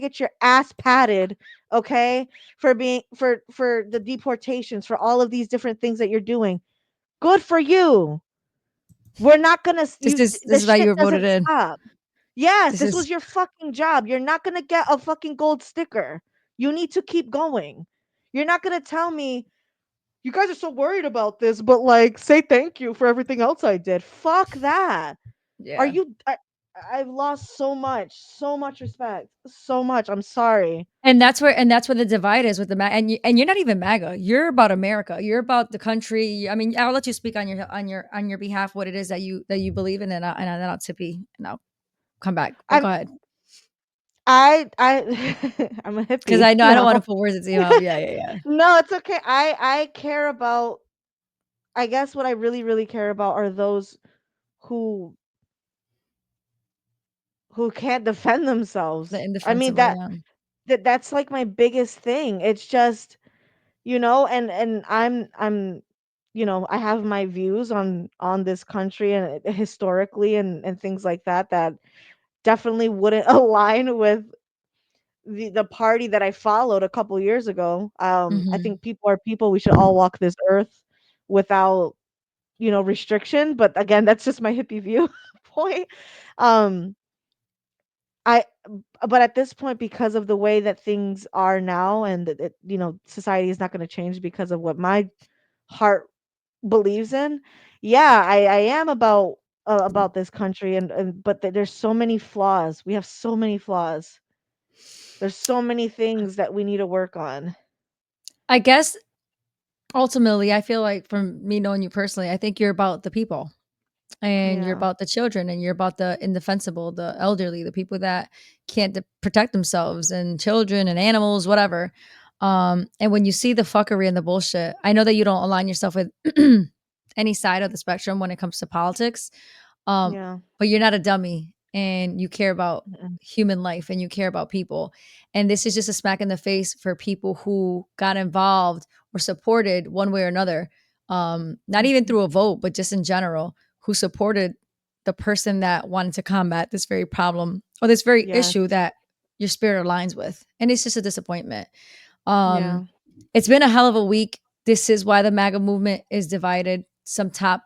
get your ass patted, okay? For being for the deportations, for all of these different things that you're doing. Good for you. We're not going to you This the is why you shit were voted doesn't in. stop. Yes, This this was is your fucking job. You're not going to get a fucking gold sticker. You need to keep going. You're not going to tell me you guys are so worried about this, but like say thank you for everything else I did. Fuck that. Are yeah. you I've lost so much respect. So much. I'm sorry. And that's where the divide is with the and you're not even MAGA. You're about America. You're about the country. I mean, I'll let you speak on your behalf what it is that you believe in, and then I'll tippy and I'll come back. But I'm go ahead, I'm a because hippie, I know you I don't want know. to put words into your mouth. Yeah, yeah, yeah. No, it's okay. I care about, I guess what I really care about are those who can't defend The themselves. I mean indefensible. Yeah. that's like my biggest thing. It's just, and I'm I have my views on this country and historically and things like that that definitely wouldn't align with the party that I followed a couple years ago. I Hmm. think people are people. We should all walk this earth without, restriction. But again, that's just my hippie view point. Um, I but at this point, because of the way that things are now, and society is not going to change because of what my heart believes in. Yeah, I am about this country, and but there's so many flaws. We have so many flaws. There's so many things that we need to work on. I guess ultimately, I feel like from me knowing you personally, I think you're about the people. And you're Yeah. about the children, and you're about the indefensible, the elderly, the people that can't protect themselves, and children and animals, whatever. And when you see the fuckery and the bullshit, I know that you don't align yourself with any side of the spectrum when it comes to politics. um, Yeah. but you're not a dummy, and you care about Mm-mm. human life, and you care about people. And this is just a smack in the face for people who got involved or supported one way or another, not even Mhm. through a vote, but just in general, who supported the person that wanted to combat this very problem or this very Yes. issue that your spirit aligns with. And it's just a disappointment. Yeah. um it's been a hell of a week. This is why the MAGA movement is divided. Some top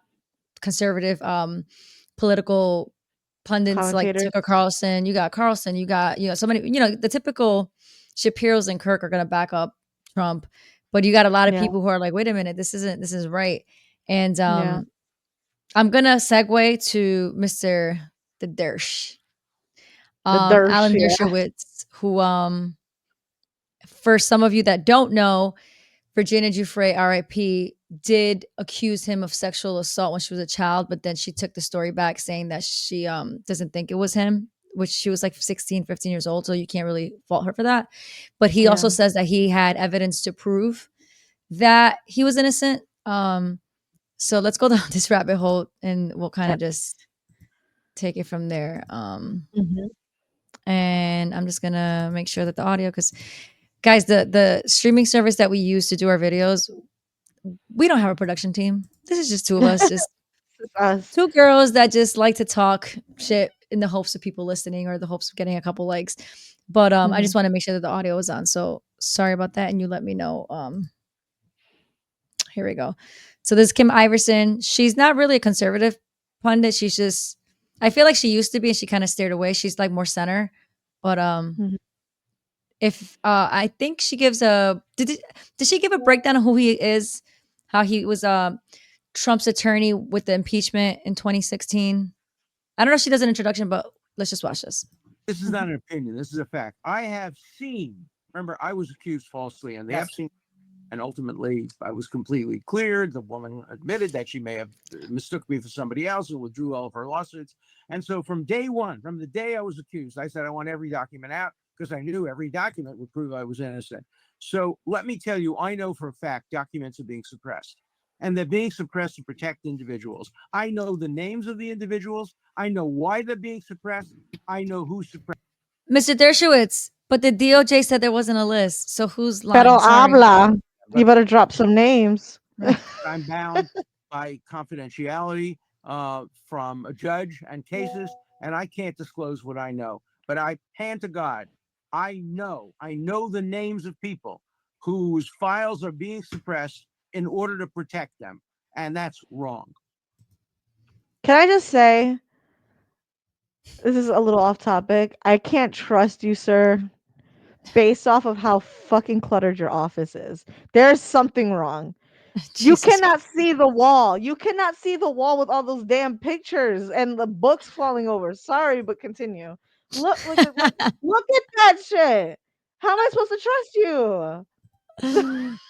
conservative political pundits like Commentators. Tucker Carlson. You got Carlson. You got so many. The typical Shapiro's and Kirk are going to back up Trump, but you got a lot of Yeah. people who are like, wait a minute, this is right. And Yeah. I'm gonna segue to Mr. the Dersh, The Dersh. Alan Yeah. Dershowitz, who for some of you that don't know, Virginia Giuffre, RIP, did accuse him of sexual assault when she was a child, but then she took the story back saying that she doesn't think it was him. which she was like 16, 15 years old. So you can't really fault her for that. But he also says that he had evidence to prove that he was innocent. So let's go down this rabbit hole and we'll kind of just take it from there. Mhm. And I'm just gonna make sure that the audio, because guys, the streaming service that we use to do our videos, we don't have a production team. This is just two of us, just It's us. two girls that just like to talk shit in the hopes of people listening or the hopes of getting a couple likes. But I just want to make sure that the audio is on. So sorry about that, and you let me know. Here we go. So this is Kim Iverson. She's not really a conservative pundit. She's just, I feel like she used to be, and she kind of steered away. She's like more center. But Mhm. if I think she gives a did she give a breakdown of who he is, how he was Trump's attorney with the impeachment in 2016? I don't know if she does an introduction, but let's just watch this. This is not an opinion. This is a fact. I have seen, remember, I was accused falsely on the Epstein, and ultimately I was completely cleared. The woman admitted that she may have mistook me for somebody else and withdrew all of her lawsuits. And so from day one, from the day I was accused, I said I want every document out because I knew every document would prove I was innocent. So let me tell you, I know for a fact documents are being suppressed. And they're being suppressed to protect individuals. I know the names of the individuals. I know why they're being suppressed. I know who suppressed. Mr. Dershowitz, but the DOJ said there wasn't a list. So who's lying? Pero Sorry. habla. You better drop some names. I'm bound by confidentiality from a judge and cases, and I can't disclose what I know. But I hand to God, I know the names of people whose files are being suppressed in order to protect them, and that's wrong. Can I just say, this is a little off topic. I can't trust you, sir, based off of how fucking cluttered your office is. There's something wrong. You Jesus cannot see the wall. You cannot see the wall with all those damn pictures and the books falling over. Sorry, but continue. Look at that shit. How am I supposed to trust you?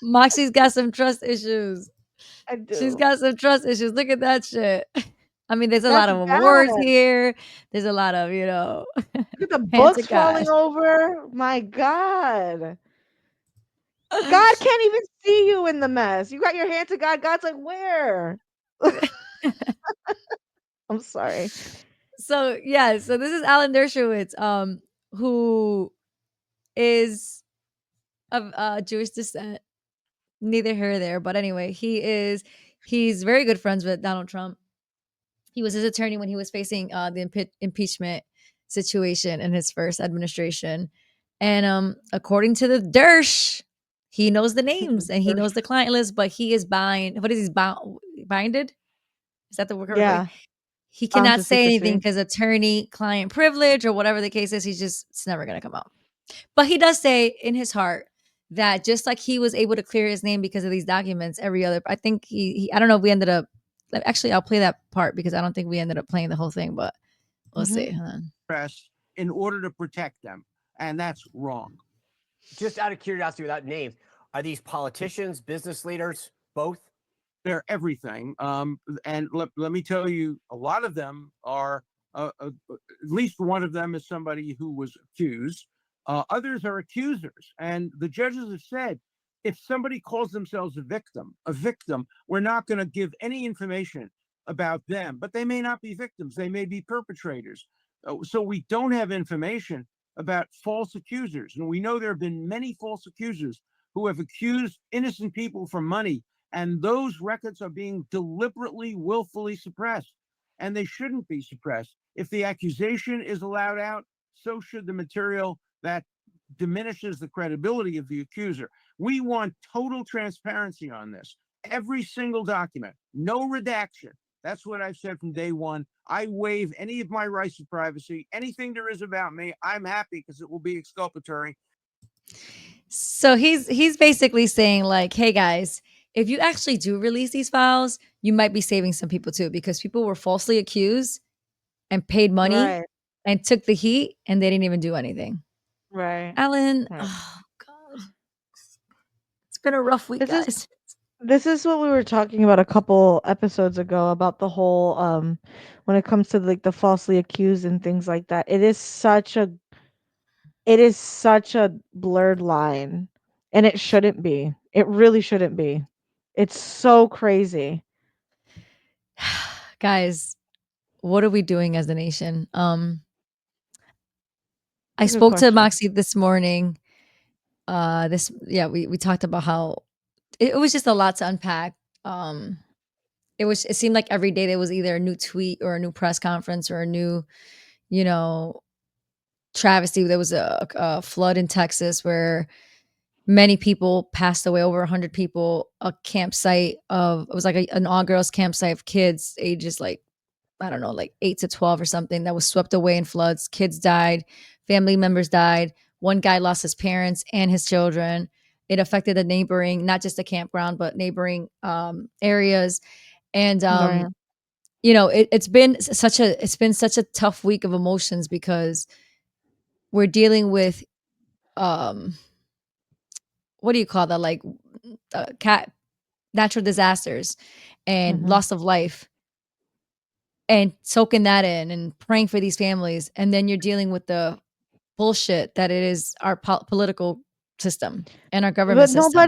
Moxie's got some trust issues. I She's do. got some trust issues. Look at that shit. I mean, there's a lot That's of bad. awards here. There's a lot of, Look at the hand to books God. falling over. My God. God can't even see you in the mess. You got your hand to God. God's like, where? I'm sorry. So yeah, so this is Alan Dershowitz, who is of Jewish descent. Neither here nor there, but anyway, he's very good friends with Donald Trump. He was his attorney when he was facing the impeachment situation in his first administration. And according to the Dersh, he knows the names and he knows the client list, but he is what is he binded? Is that the correct word? Yeah. He cannot To say anything secrecy. because attorney client privilege or whatever the case is, it's never gonna come out. But he does say in his heart that just like he was able to clear his name because of these documents, I think he I don't know if we ended up, actually I'll play that part because I don't think we ended up playing the whole thing, but we'll see. Hold on. Press in order to protect them, and that's wrong. Just out of curiosity, without names, are these politicians, business leaders, both? They're everything. And let me tell you, a lot of them are, at least one of them is somebody who was accused. Others are accusers. And the judges have said, if somebody calls themselves a victim, we're not going to give any information about them, but they may not be victims. They may be perpetrators. So we don't have information about false accusers. And we know there have been many false accusers who have accused innocent people for money. And those records are being deliberately, willfully suppressed. And they shouldn't be suppressed. If the accusation is allowed out, so should the material that diminishes the credibility of the accuser. We want total transparency on this. Every single document, no redaction. That's what I've said from day one. I waive any of my rights to privacy. Anything there is about me, I'm happy because it will be exculpatory. So he's basically saying like, hey guys, if you actually do release these files, you might be saving some people too, because people were falsely accused and paid money Right. and took the heat and they didn't even do anything. Right. Alan, Right. oh God. It's been a rough week, This guys. is This is what we were talking about a couple episodes ago about the whole when it comes to like the falsely accused and things like that. It is such a blurred line, and it shouldn't be. It really shouldn't be. It's so crazy. Guys, what are we doing as a nation? I It's a good spoke to question. Moxie this morning. We talked about how it was just a lot to unpack. Um, it seemed like every day there was either a new tweet or a new press conference or a new, you know, travesty. There was a flood in Texas where many people passed away, over 100 people. A campsite of it was like an all girls campsite of kids ages like I don't know, like 8 to 12 or something that was swept away in floods. Kids died, family members died. One guy lost his parents and his children. It affected the neighboring, not just the campground, but neighboring areas. And Right. it's been such a tough week of emotions because we're dealing with um what do you call that, like cat natural disasters and Mhm. loss of life, and soaking that in and praying for these families, and then you're dealing with the bullshit that it is our political system and our government But system.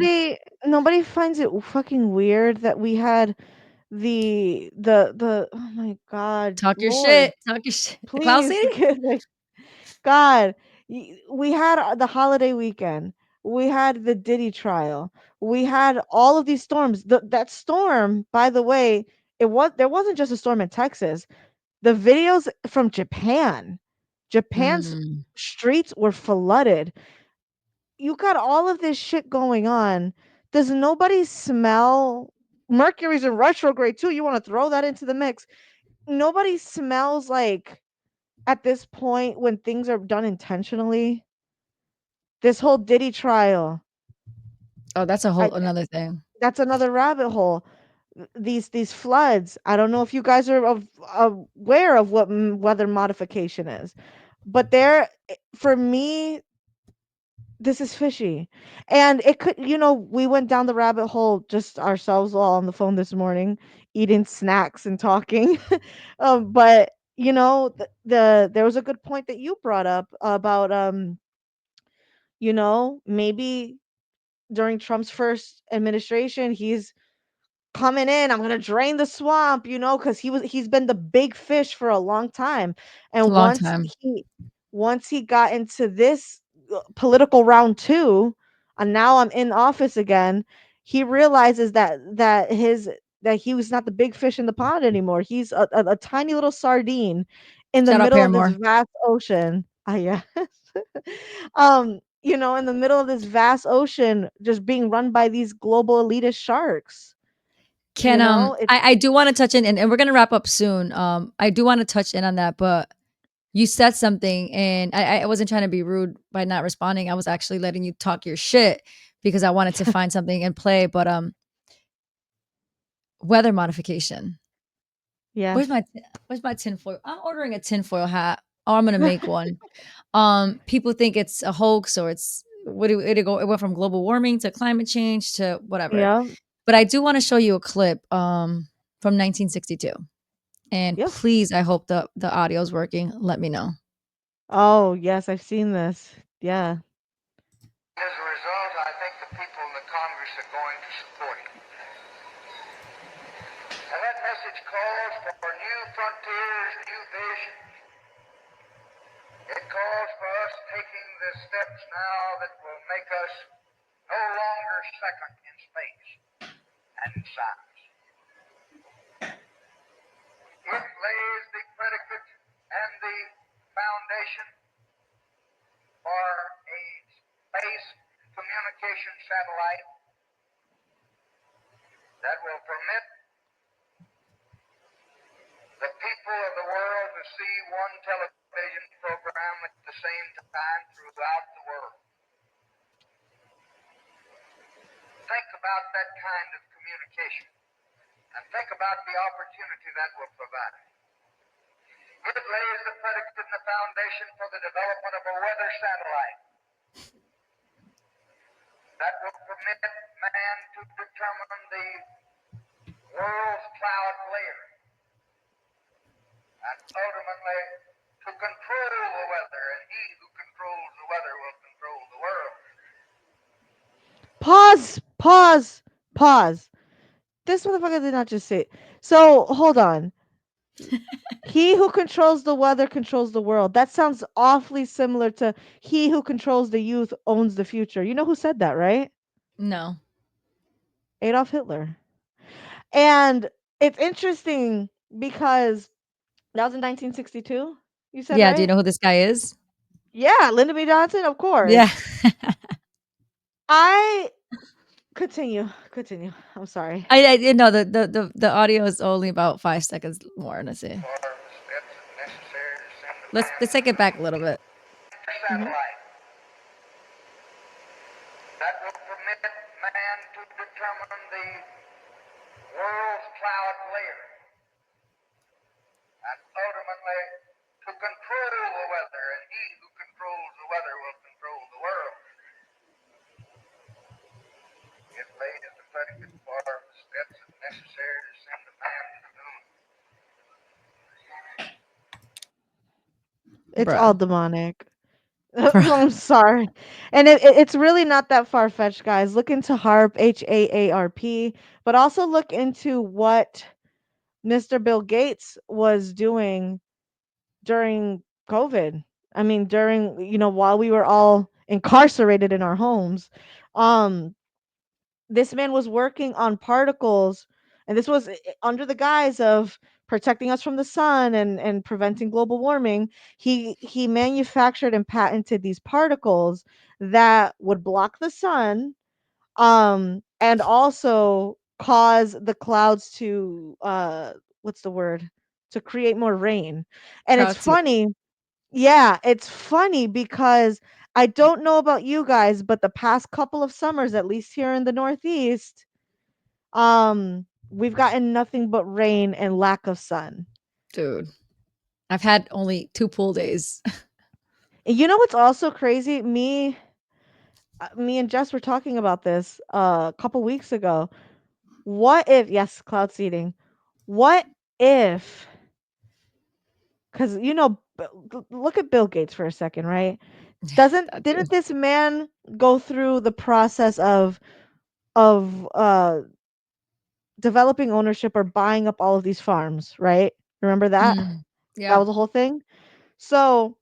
nobody finds it fucking weird that we had the oh my god, Lord, Talk your shit. The cloud please city. like God, we had the holiday weekend. We had the Diddy trial. We had all of these storms. That storm, by the way, there wasn't just a storm in Texas. The videos from Japan's Mm. streets were flooded. You got all of this shit going on. Does nobody smell Mercury's in retrograde too? You want to throw that into the mix? Nobody smells like at this point when things are done intentionally. This whole Diddy trial, Oh, that's a I whole another thing. that's another rabbit hole. These floods. I don't know if you guys are aware of what weather modification is, but for me, this is fishy. And it could, we went down the rabbit hole just ourselves all on the phone this morning, eating snacks and talking. But there was a good point that you brought up about maybe during Trump's first administration, he's coming in, I'm gonna drain the swamp, because he's been the big fish for a long time. A And long time. once he got into this political round two, and now I'm in office again, he realizes that he was not the big fish in the pond anymore. He's a tiny little sardine in the Shout out middle of this Paramore. vast ocean. Ah, yeah. In the middle of this vast ocean, just being run by these global elitist sharks. Can It's I do want to touch in, and we're gonna wrap up soon. I do want to touch in on that, but you said something, and I wasn't trying to be rude by not responding. I was actually letting you talk your shit because I wanted to find something and play. But weather modification. Where's yes. my where's my tinfoil? I'm ordering a tinfoil hat. Or I'm gonna make one. People think it's a hoax or it's what it go. It went from global warming to climate change to whatever. Yeah. But I do want to show you a clip from 1962. And Yep. please, I hope the audio is working. Let me know. Oh, yes, I've seen this. Yeah. As a result, I think the people in the Congress are going to support it. And that message calls for new frontiers, new visions. It calls for us taking the steps now that will make us no longer second in space and in science. It lays the predicate and the foundation for a space communication satellite that will permit the people of the world to see one television program at the same time throughout the world. Think about that kind of communication and think about the opportunity that will provide. It lays the predicate and the foundation for the development of a weather satellite that will permit man to determine the world's cloud layer and ultimately to control the weather, and he who controls the weather will control the world. Pause, pause, pause. This motherfucker did not just say. So hold on. He who controls the weather controls the world. That sounds awfully similar to he who controls the youth owns the future. You know who said that, right? No. Adolf Hitler. And it's interesting because that was in 1962. You said, Yeah, do you right? know who this guy is? Yeah, Lyndon B. Johnson, of Yeah. course. I continue. I'm sorry. I you know the audio is only about 5 seconds more, let's see. For the steps necessary to send a Let's take it back a little bit. Mhm. satellite that will permit man to determine the world's cloud layer and ultimately to control the weather, and he who controls the weather will control the world. It lays the predicate for the steps necessary to send a man to the moon. It's all Bruh. demonic. Bruh. I'm sorry. And it's really not that far fetched, guys. Look into HARP, HAARP, but also look into what Mr. Bill Gates was doing during COVID. I mean, during, while we were all incarcerated in our homes. Um, this man was working on particles, and this was under the guise of protecting us from the sun and preventing global warming. He manufactured and patented these particles that would block the sun, and also cause the clouds to what's the word, to create more rain. And it's Crowd seed. funny, yeah, it's funny because I don't know about you guys, but the past couple of summers, at least here in the Northeast, we've gotten nothing but rain and lack of sun. Dude. I've had only 2 pool days. And you know what's also crazy? Me and Jess were talking about this a couple weeks ago. What if, yes, cloud seeding. What if, because look at Bill Gates for a second, right? Doesn't That dude. didn't this man go through the process of developing ownership or buying up all of these farms, right? Remember that? Mm. That Yeah. was the whole thing. So,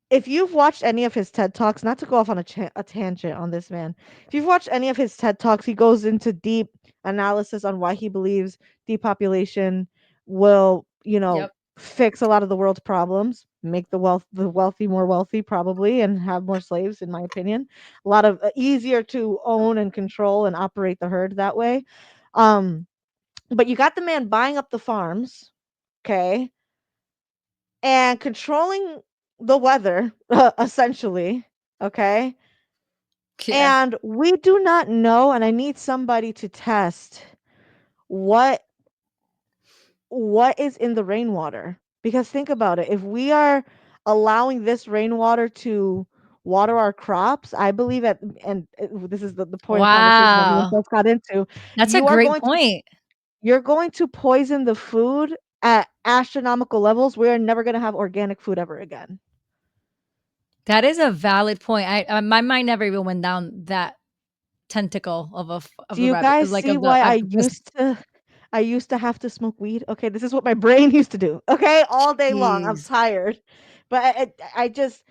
if you've watched any of his TED Talks, not to go off on a tangent on this man, if you've watched any of his TED Talks, he goes into deep analysis on why he believes depopulation will, Yep. fix a lot of the world's problems, make the wealthy more wealthy probably, and have more slaves, in my opinion. A lot of easier to own and control and operate the herd that way. Um, but you got the man buying up the farms, okay, and controlling the weather, essentially, okay? Yeah. And we do not know, and I need somebody to test what is in the rainwater. Because think about it, if we are allowing this rainwater to water our crops, I believe and this is the point of conversation that me and Wow. Jess got into, That's a you are great going to point. you're going to poison the food at astronomical levels. We're never going to have organic food ever again. That is a valid point. My mind never even went down that tentacle of Do a you rabbit, guys like see of the why octopus. I used to have to smoke weed? Okay, this is what my brain used to do. Okay, all day long. I'm Jeez. tired, but I just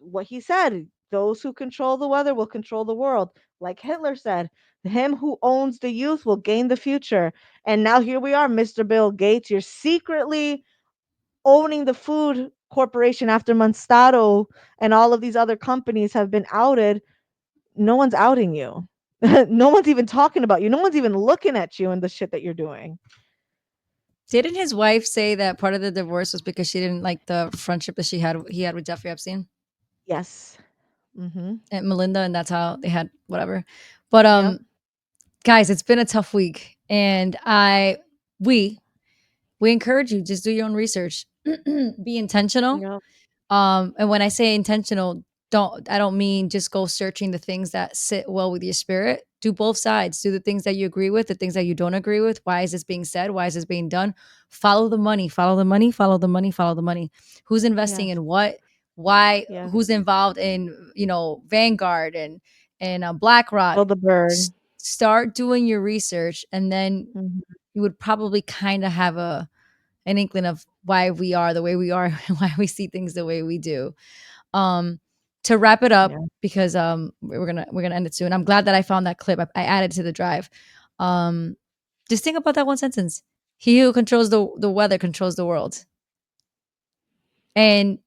what he said. Those who control the weather will control the world. Like Hitler said, him who owns the youth will gain the future. And now here we are, Mr. Bill Gates. You're secretly owning the food corporation after Monsanto and all of these other companies have been outed. No one's outing you. No one's even talking about you. No one's even looking at you and the shit that you're doing. Didn't his wife say that part of the divorce was because she didn't like the friendship that he had with Jeffrey Epstein Yes. Mhm. and Melinda, and that's how they had whatever. But Yep. guys, it's been a tough week, and we we encourage you, just do your own research, be intentional. Yep. And when I say intentional, don't mean just go searching the things that sit well with your spirit. Do both sides. Do the things that you agree with, the things that you don't agree with. Why is this being said? Why is this being done? Follow the money, follow the money, follow the money, follow the money. Who's investing Yes. in what? Why? Yeah. Who's involved in, Vanguard and BlackRock? Kill the bird. Start doing your research, and then Mhm. you would probably kind of have an inkling of why we are the way we are and why we see things the way we do. To wrap it up, Yeah. because we're gonna end it soon. I'm glad that I found that clip. I added to the drive. Just think about that one sentence. He who controls the weather controls the world. And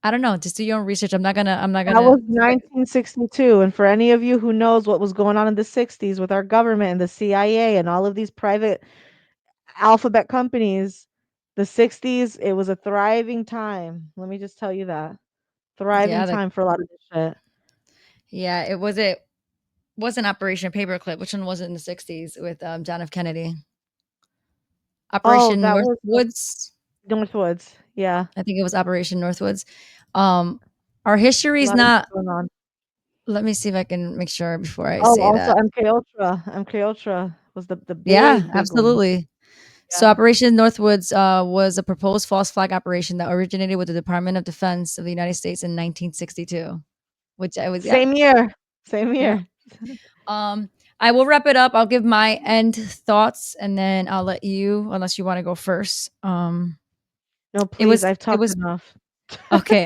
I don't know, just do your own research. I'm not That gonna was 1962, and for any of you who knows what was going on in the 60s with our government and the CIA and all of these private alphabet companies, the 60s, it was a thriving time. Let me just tell you that. Thriving yeah, time for a lot of this shit. it wasn't Operation Paperclip. Which one was it in the 60s with John F. Kennedy? Oh, Operation that was Northwoods. Northwoods. Yeah. I think it was Operation Northwoods. Our history A is lot of not. shit going on. Let me see if I can make sure before I Oh, say also that. MK Ultra. MK Ultra was the Yeah, big one. absolutely. So Yeah. Operation Northwoods was a proposed false flag operation that originated with the Department of Defense of the United States in 1962, which I was, yeah, Same year. Same yeah. year. Um, I will wrap it up. I'll give my end thoughts, and then I'll let you, unless you want to go first. No, It please. was, I've it talked was enough. okay.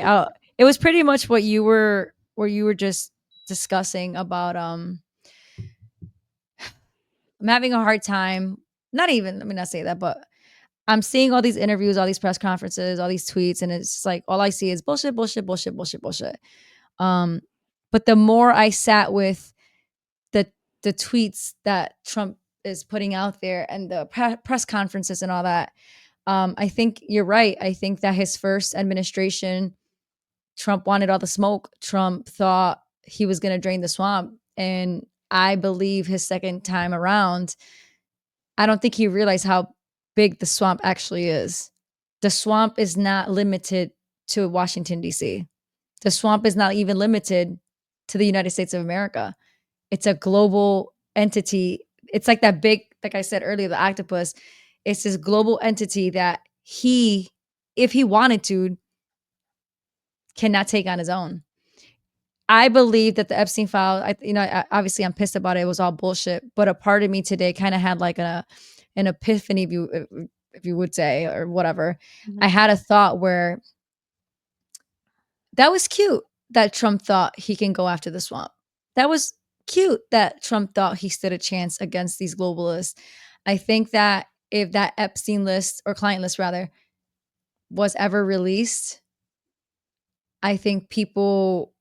It was pretty much what you were just discussing about. I'm having a hard time. Not even, let me not say that, but I'm seeing all these interviews, all these press conferences, all these tweets, and it's like all I see is bullshit, bullshit, bullshit, bullshit, bullshit. Um, but the more I sat with the the tweets that Trump is putting out there and the press conferences and all that, I think you're right. I think that his first administration, Trump wanted all the smoke. Trump thought he was going to drain the swamp, and I believe his second time around, I don't think he realized how big the swamp actually is. The swamp is not limited to Washington, D.C. The swamp is not even limited to the United States of America. It's a global entity. It's like that big, like I said earlier, the octopus. It's this global entity that he, if he wanted to, cannot take on his own. I believe that the Epstein file, obviously I'm pissed about it. It was all bullshit. But a part of me today kind of had like an epiphany, if you would say, or whatever. I Mhm. had a thought where that was cute that Trump thought he can go after the swamp. That was cute that Trump thought he stood a chance against these globalists. I think that if that Epstein list, or client list rather, was ever released, I think people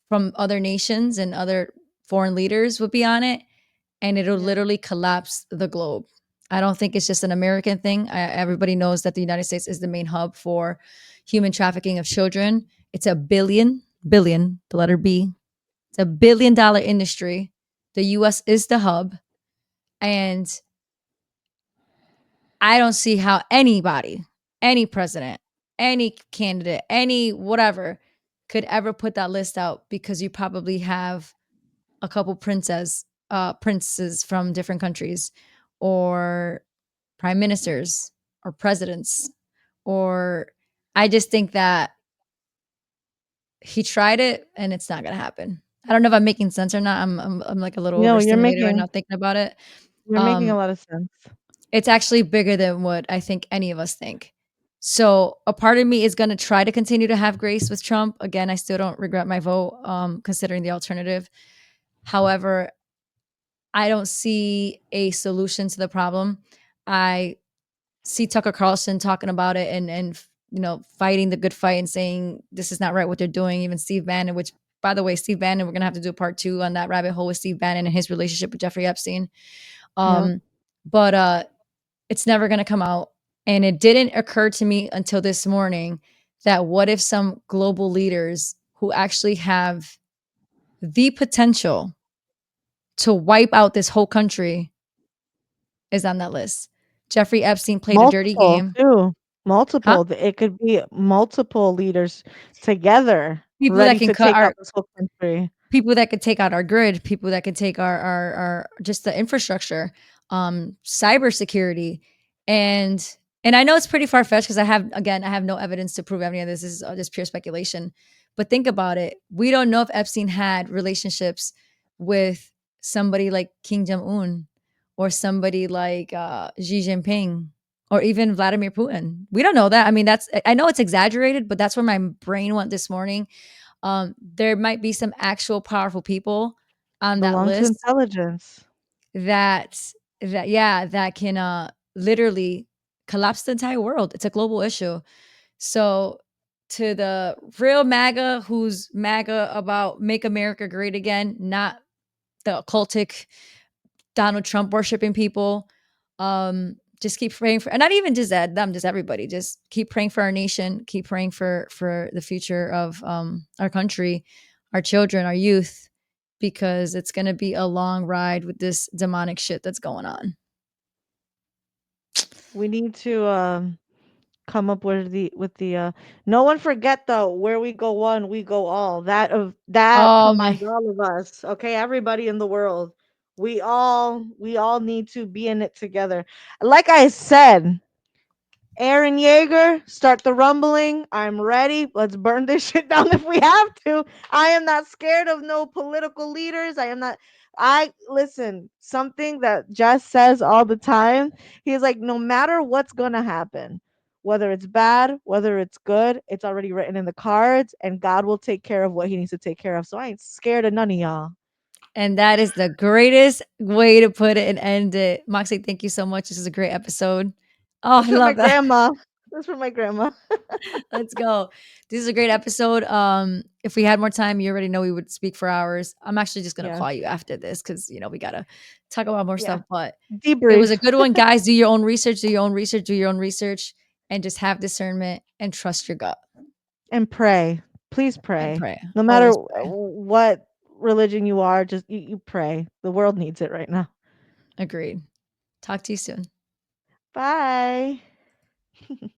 from other nations and other foreign leaders would be on it, and it'll Yeah. literally collapse the globe. I don't think it's just an American thing. Everybody knows that the United States is the main hub for human trafficking of children. It's a billion, the letter B. It's $1 billion industry. The US is the hub. And I don't see how anybody, any president, any candidate, any whatever could ever put that list out, because you probably have a couple princes from different countries, or prime ministers, or presidents, or I just think that he tried it and it's not gonna happen. I don't know if I'm making sense or not. I'm like a little No, overstimulated right now thinking about it. you're making a Um, lot of sense. it's actually bigger than what I think any of us think. So a part of me is gonna try to continue to have grace with Trump. Again, I still don't regret my vote, considering the alternative. However, I don't see a solution to the problem. I see Tucker Carlson talking about it and fighting the good fight and saying this is not right what they're doing. Even Steve Bannon, which, by the way, Steve Bannon, we're gonna have to do a part 2 on that rabbit hole with Steve Bannon and his relationship with Jeffrey Epstein. Yep. But it's never gonna come out. And it didn't occur to me until this morning that what if some global leaders who actually have the potential to wipe out this whole country is on that list. Jeffrey Epstein played a dirty Multiple game. too. Huh? Multiple. It could be multiple leaders together. People that ready can to cut take our out this whole country. people that could take out our grid, people that could take our just the infrastructure, cybersecurity, and and I know it's pretty far fetched because I have no evidence to prove any of this. This is just pure speculation. But think about it. We don't know if Epstein had relationships with somebody like Kim Jong Un or somebody like Xi Jinping or even Vladimir Putin. We don't know that. I mean, I know it's exaggerated, but that's where my brain went this morning. There might be some actual powerful people on that Belong to list intelligence. that that can literally collapse the entire world. It's a global issue. So to the real MAGA who's MAGA about make America great again, not the occultic Donald Trump worshiping people. Just keep praying for, and not even just that, them, just everybody. Just keep praying for our nation. Keep praying for the future of our country, our children, our youth, because it's going to be a long ride with this demonic shit that's going on. We need to come up with the no one forget though, where we go one, we go all. That Oh combines my! all of us. Okay, everybody in the world. We all need to be in it together. Like I said, Aaron Yeager, start the rumbling. I'm ready. Let's burn this shit down if we have to. I am not scared of no political leaders. I am not. I listen, something that Jess says all the time. He's like, no matter what's going to happen, whether it's bad, whether it's good, it's already written in the cards, and God will take care of what he needs to take care of. So I ain't scared of none of y'all. And that is the greatest way to put it and end it. Moxie, thank you so much. This is a great episode. Oh, That's I for my love that. grandma. That's for my grandma. Let's go. This is a great episode. If we had more time, you already know we would speak for hours. I'm actually just gonna Yes. call you after this because we gotta talk about more Yeah. stuff. But it was Debrief a good one, guys. Do your own research. Do your own research. Do your own research, and just have discernment and trust your gut and pray. Please and pray. pray. No matter Always pray. what religion you are, just you pray. The world needs it right now. Agreed. Talk to you soon. Bye.